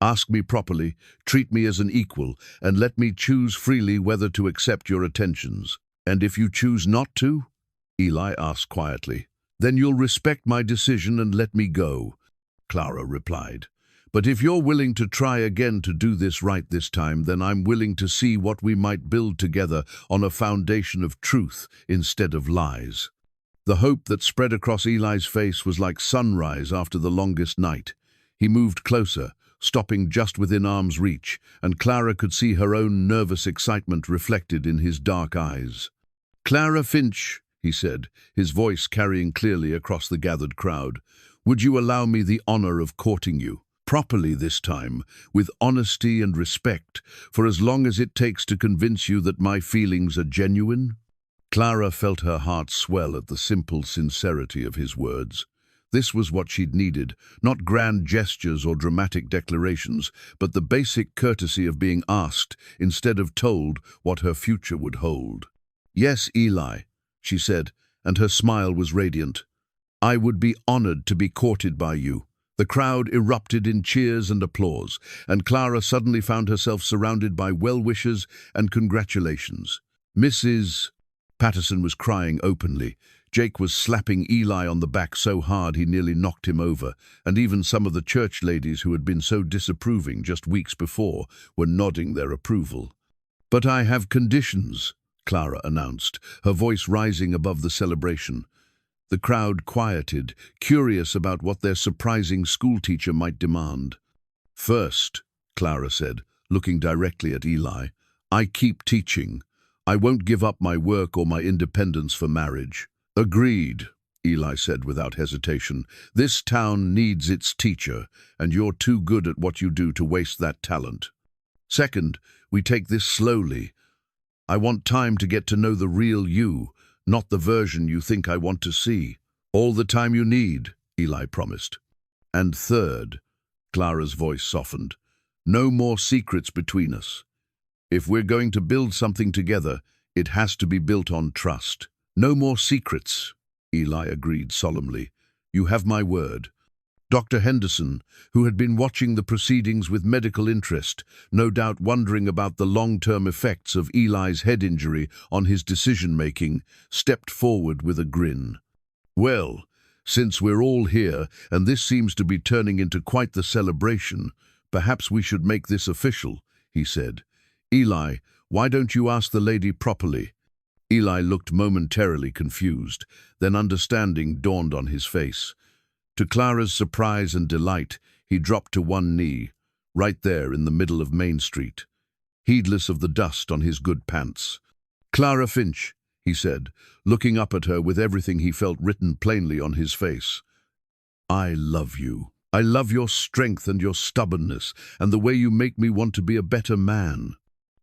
[SPEAKER 1] Ask me properly, treat me as an equal, and let me choose freely whether to accept your attentions. And if you choose not to," Eli asked quietly, "then you'll respect my decision and let me go," Clara replied. "But if you're willing to try again to do this right this time, then I'm willing to see what we might build together on a foundation of truth instead of lies." The hope that spread across Eli's face was like sunrise after the longest night. He moved closer, stopping just within arm's reach, and Clara could see her own nervous excitement reflected in his dark eyes. "Clara Finch," he said, his voice carrying clearly across the gathered crowd, "would you allow me the honor of courting you? Properly this time, with honesty and respect, for as long as it takes to convince you that my feelings are genuine?" Clara felt her heart swell at the simple sincerity of his words. This was what she'd needed, not grand gestures or dramatic declarations, but the basic courtesy of being asked instead of told what her future would hold. "Yes, Eli," she said, and her smile was radiant. "I would be honored to be courted by you." The crowd erupted in cheers and applause, and Clara suddenly found herself surrounded by well-wishers and congratulations. "Mrs. Patterson was crying openly. Jake was slapping Eli on the back so hard he nearly knocked him over, and even some of the church ladies who had been so disapproving just weeks before were nodding their approval. "But I have conditions," Clara announced, her voice rising above the celebration. The crowd quieted, curious about what their surprising schoolteacher might demand. "First," Clara said, looking directly at Eli, "I keep teaching. I won't give up my work or my independence for marriage." "Agreed," Eli said without hesitation. "This town needs its teacher, and you're too good at what you do to waste that talent. Second, we take this slowly. I want time to get to know the real you, not the version you think I want to see. All the time you need," Eli promised. "And third," Clara's voice softened, "no more secrets between us. If we're going to build something together, it has to be built on trust." "No more secrets," Eli agreed solemnly. "You have my word." Dr. Henderson, who had been watching the proceedings with medical interest, no doubt wondering about the long-term effects of Eli's head injury on his decision-making, stepped forward with a grin. "Well, since we're all here, and this seems to be turning into quite the celebration, perhaps we should make this official," he said. "Eli, why don't you ask the lady properly?" Eli looked momentarily confused, then understanding dawned on his face. To Clara's surprise and delight, he dropped to one knee, right there in the middle of Main Street, heedless of the dust on his good pants. "Clara Finch," he said, looking up at her with everything he felt written plainly on his face. "I love you. I love your strength and your stubbornness, and the way you make me want to be a better man.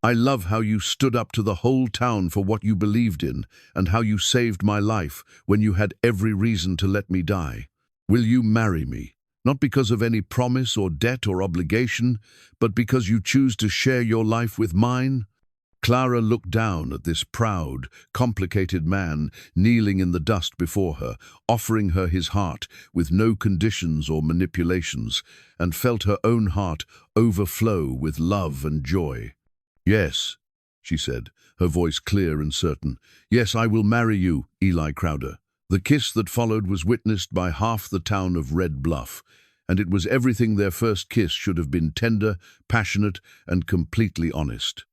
[SPEAKER 1] I love how you stood up to the whole town for what you believed in, and how you saved my life when you had every reason to let me die. Will you marry me? Not because of any promise or debt or obligation, but because you choose to share your life with mine?" Clara looked down at this proud, complicated man kneeling in the dust before her, offering her his heart with no conditions or manipulations, and felt her own heart overflow with love and joy. "Yes," she said, her voice clear and certain. "Yes, I will marry you, Eli Crowder." The kiss that followed was witnessed by half the town of Red Bluff, and it was everything their first kiss should have been: tender, passionate, and completely honest.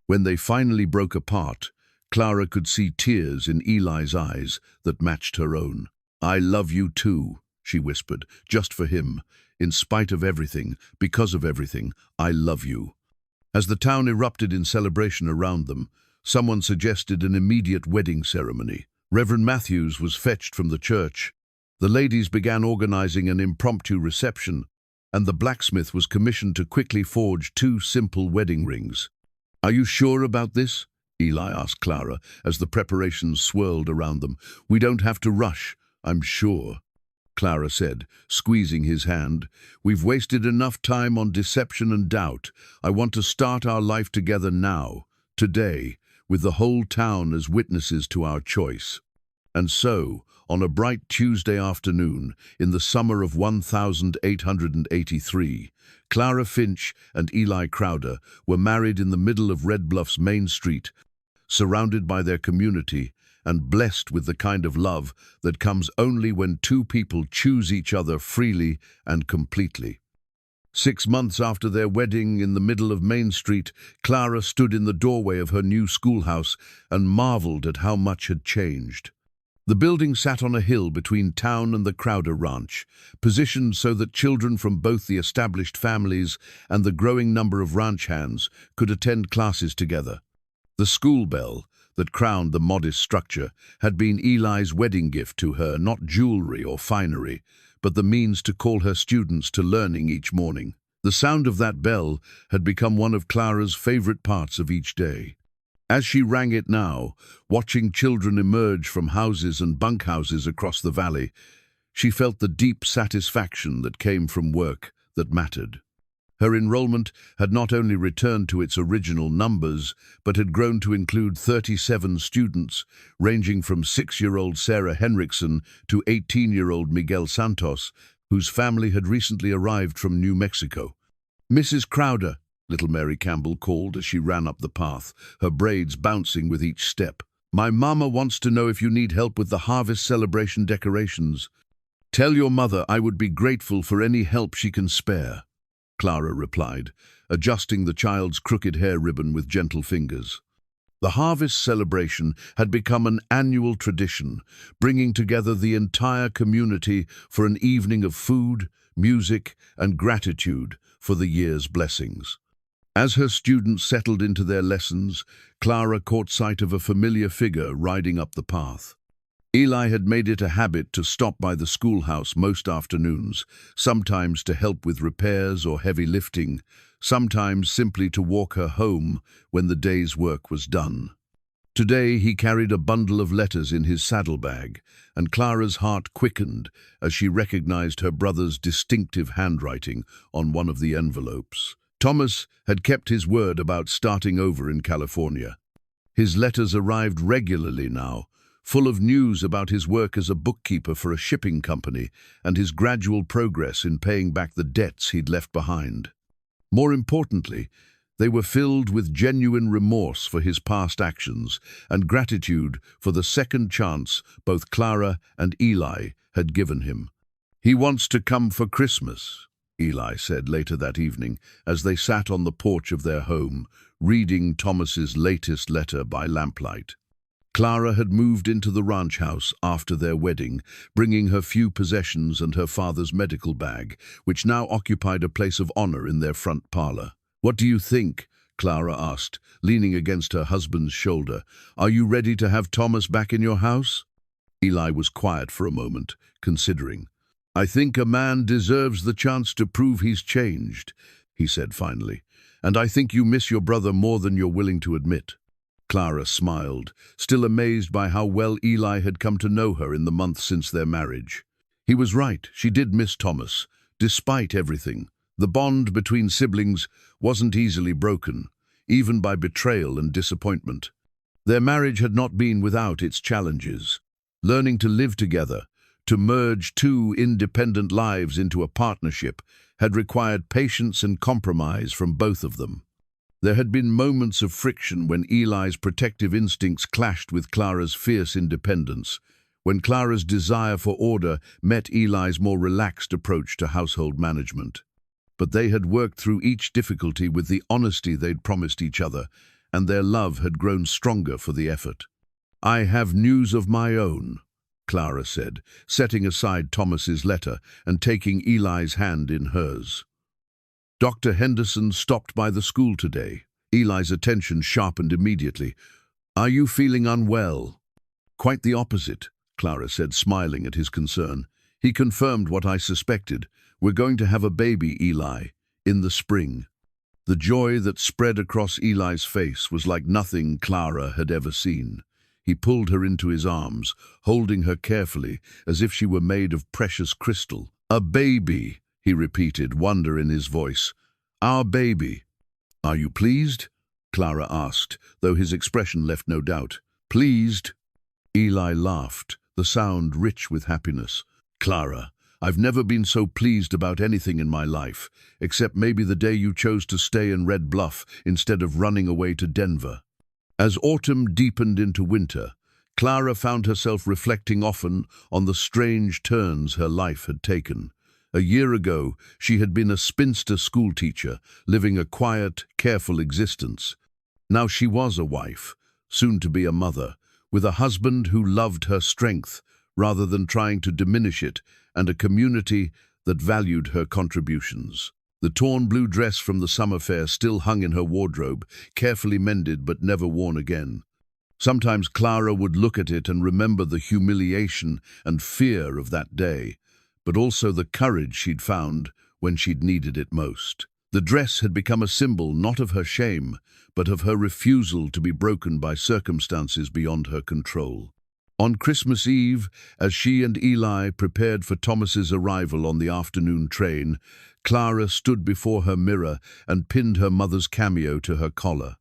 [SPEAKER 1] When they finally broke apart, Clara could see tears in Eli's eyes that matched her own. "I love you too," she whispered, "just for him. In spite of everything, because of everything, I love you." As the town erupted in celebration around them, someone suggested an immediate wedding ceremony. Reverend Matthews was fetched from the church. The ladies began organizing an impromptu reception, and the blacksmith was commissioned to quickly forge 2 simple wedding rings. "Are you sure about this?" Eli asked Clara as the preparations swirled around them. "We don't have to rush, I'm sure," Clara said, squeezing his hand. "We've wasted enough time on deception and doubt. I want to start our life together now, today, with the whole town as witnesses to our choice." And so, on a bright Tuesday afternoon, in the summer of 1883, Clara Finch and Eli Crowder were married in the middle of Red Bluff's main street, surrounded by their community and blessed with the kind of love that comes only when 2 people choose each other freely and completely. 6 months after their wedding in the middle of Main Street, Clara stood in the doorway of her new schoolhouse and marveled at how much had changed. The building sat on a hill between town and the Crowder ranch, positioned so that children from both the established families and the growing number of ranch hands could attend classes together. The school bell that crowned the modest structure had been Eli's wedding gift to her, not jewelry or finery, but the means to call her students to learning each morning. The sound of that bell had become one of Clara's favorite parts of each day. As she rang it now, watching children emerge from houses and bunkhouses across the valley, she felt the deep satisfaction that came from work that mattered. Her enrollment had not only returned to its original numbers, but had grown to include 37 students, ranging from 6-year-old Sarah Henriksen to 18-year-old Miguel Santos, whose family had recently arrived from New Mexico. "Mrs. Crowder," little Mary Campbell called as she ran up the path, her braids bouncing with each step. "My mama wants to know if you need help with the harvest celebration decorations." "Tell your mother I would be grateful for any help she can spare," Clara replied, adjusting the child's crooked hair ribbon with gentle fingers. The harvest celebration had become an annual tradition, bringing together the entire community for an evening of food, music, and gratitude for the year's blessings. As her students settled into their lessons, Clara caught sight of a familiar figure riding up the path. Eli had made it a habit to stop by the schoolhouse most afternoons, sometimes to help with repairs or heavy lifting, sometimes simply to walk her home when the day's work was done. Today he carried a bundle of letters in his saddlebag, and Clara's heart quickened as she recognized her brother's distinctive handwriting on one of the envelopes. Thomas had kept his word about starting over in California. His letters arrived regularly now, full of news about his work as a bookkeeper for a shipping company and his gradual progress in paying back the debts he'd left behind. More importantly, they were filled with genuine remorse for his past actions and gratitude for the second chance both Clara and Eli had given him. "He wants to come for Christmas," Eli said later that evening as they sat on the porch of their home, reading Thomas's latest letter by lamplight. Clara had moved into the ranch house after their wedding, bringing her few possessions and her father's medical bag, which now occupied a place of honor in their front parlor. "What do you think?" Clara asked, leaning against her husband's shoulder. "Are you ready to have Thomas back in your house?" Eli was quiet for a moment, considering. "I think a man deserves the chance to prove he's changed," he said finally. "And I think you miss your brother more than you're willing to admit." Clara smiled, still amazed by how well Eli had come to know her in the months since their marriage. He was right, she did miss Thomas, despite everything. The bond between siblings wasn't easily broken. even by betrayal and disappointment. Their marriage had not been without its challenges. Learning to live together, to merge two independent lives into a partnership, had required patience and compromise from both of them. There had been moments of friction when Eli's protective instincts clashed with Clara's fierce independence, when Clara's desire for order met Eli's more relaxed approach to household management. But they had worked through each difficulty with the honesty they'd promised each other, and their love had grown stronger for the effort. "I have news of my own," Clara said, setting aside Thomas's letter and taking Eli's hand in hers. "Dr. Henderson stopped by the school today." Eli's attention sharpened immediately. "Are you feeling unwell?" "Quite the opposite," Clara said, smiling at his concern. "He confirmed what I suspected. We're going to have a baby, Eli, in the spring." The joy that spread across Eli's face was like nothing Clara had ever seen. He pulled her into his arms, holding her carefully, as if she were made of precious crystal. "A baby," he repeated, wonder in his voice. "Our baby." "Are you pleased?" Clara asked, though his expression left no doubt. "Pleased?" Eli laughed, the sound rich with happiness. "Clara, I've never been so pleased about anything in my life, except maybe the day you chose to stay in Red Bluff instead of running away to Denver." As autumn deepened into winter, Clara found herself reflecting often on the strange turns her life had taken. A year ago, she had been a spinster schoolteacher, living a quiet, careful existence. Now she was a wife, soon to be a mother, with a husband who loved her strength rather than trying to diminish it, and a community that valued her contributions. The torn blue dress from the summer fair still hung in her wardrobe, carefully mended but never worn again. Sometimes Clara would look at it and remember the humiliation and fear of that day, but also the courage she'd found when she'd needed it most. The dress had become a symbol not of her shame, but of her refusal to be broken by circumstances beyond her control. On Christmas Eve, as she and Eli prepared for Thomas's arrival on the afternoon train, Clara stood before her mirror and pinned her mother's cameo to her collar.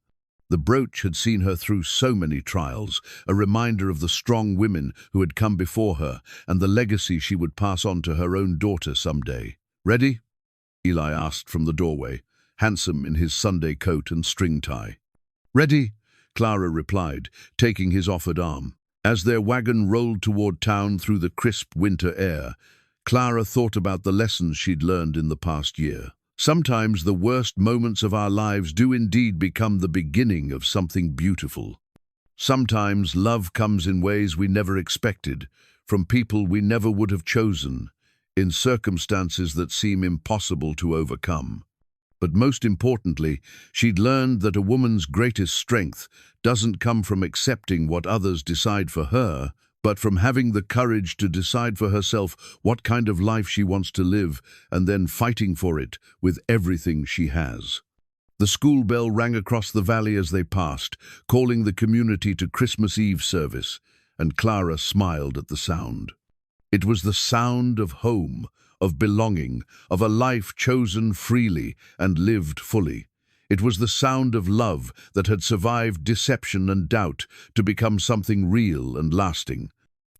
[SPEAKER 1] The brooch had seen her through so many trials, a reminder of the strong women who had come before her and the legacy she would pass on to her own daughter someday. "Ready?" Eli asked from the doorway, handsome in his Sunday coat and string tie. "Ready," Clara replied, taking his offered arm. As their wagon rolled toward town through the crisp winter air, Clara thought about the lessons she'd learned in the past year. Sometimes the worst moments of our lives do indeed become the beginning of something beautiful. Sometimes love comes in ways we never expected, from people we never would have chosen, in circumstances that seem impossible to overcome. But most importantly, she'd learned that a woman's greatest strength doesn't come from accepting what others decide for her, but from having the courage to decide for herself what kind of life she wants to live and then fighting for it with everything she has. The school bell rang across the valley as they passed, calling the community to Christmas Eve service, and Clara smiled at the sound. It was the sound of home, of belonging, of a life chosen freely and lived fully. It was the sound of love that had survived deception and doubt to become something real and lasting.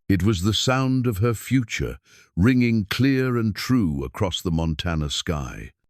[SPEAKER 1] It was the sound of her future, ringing clear and true across the Montana sky.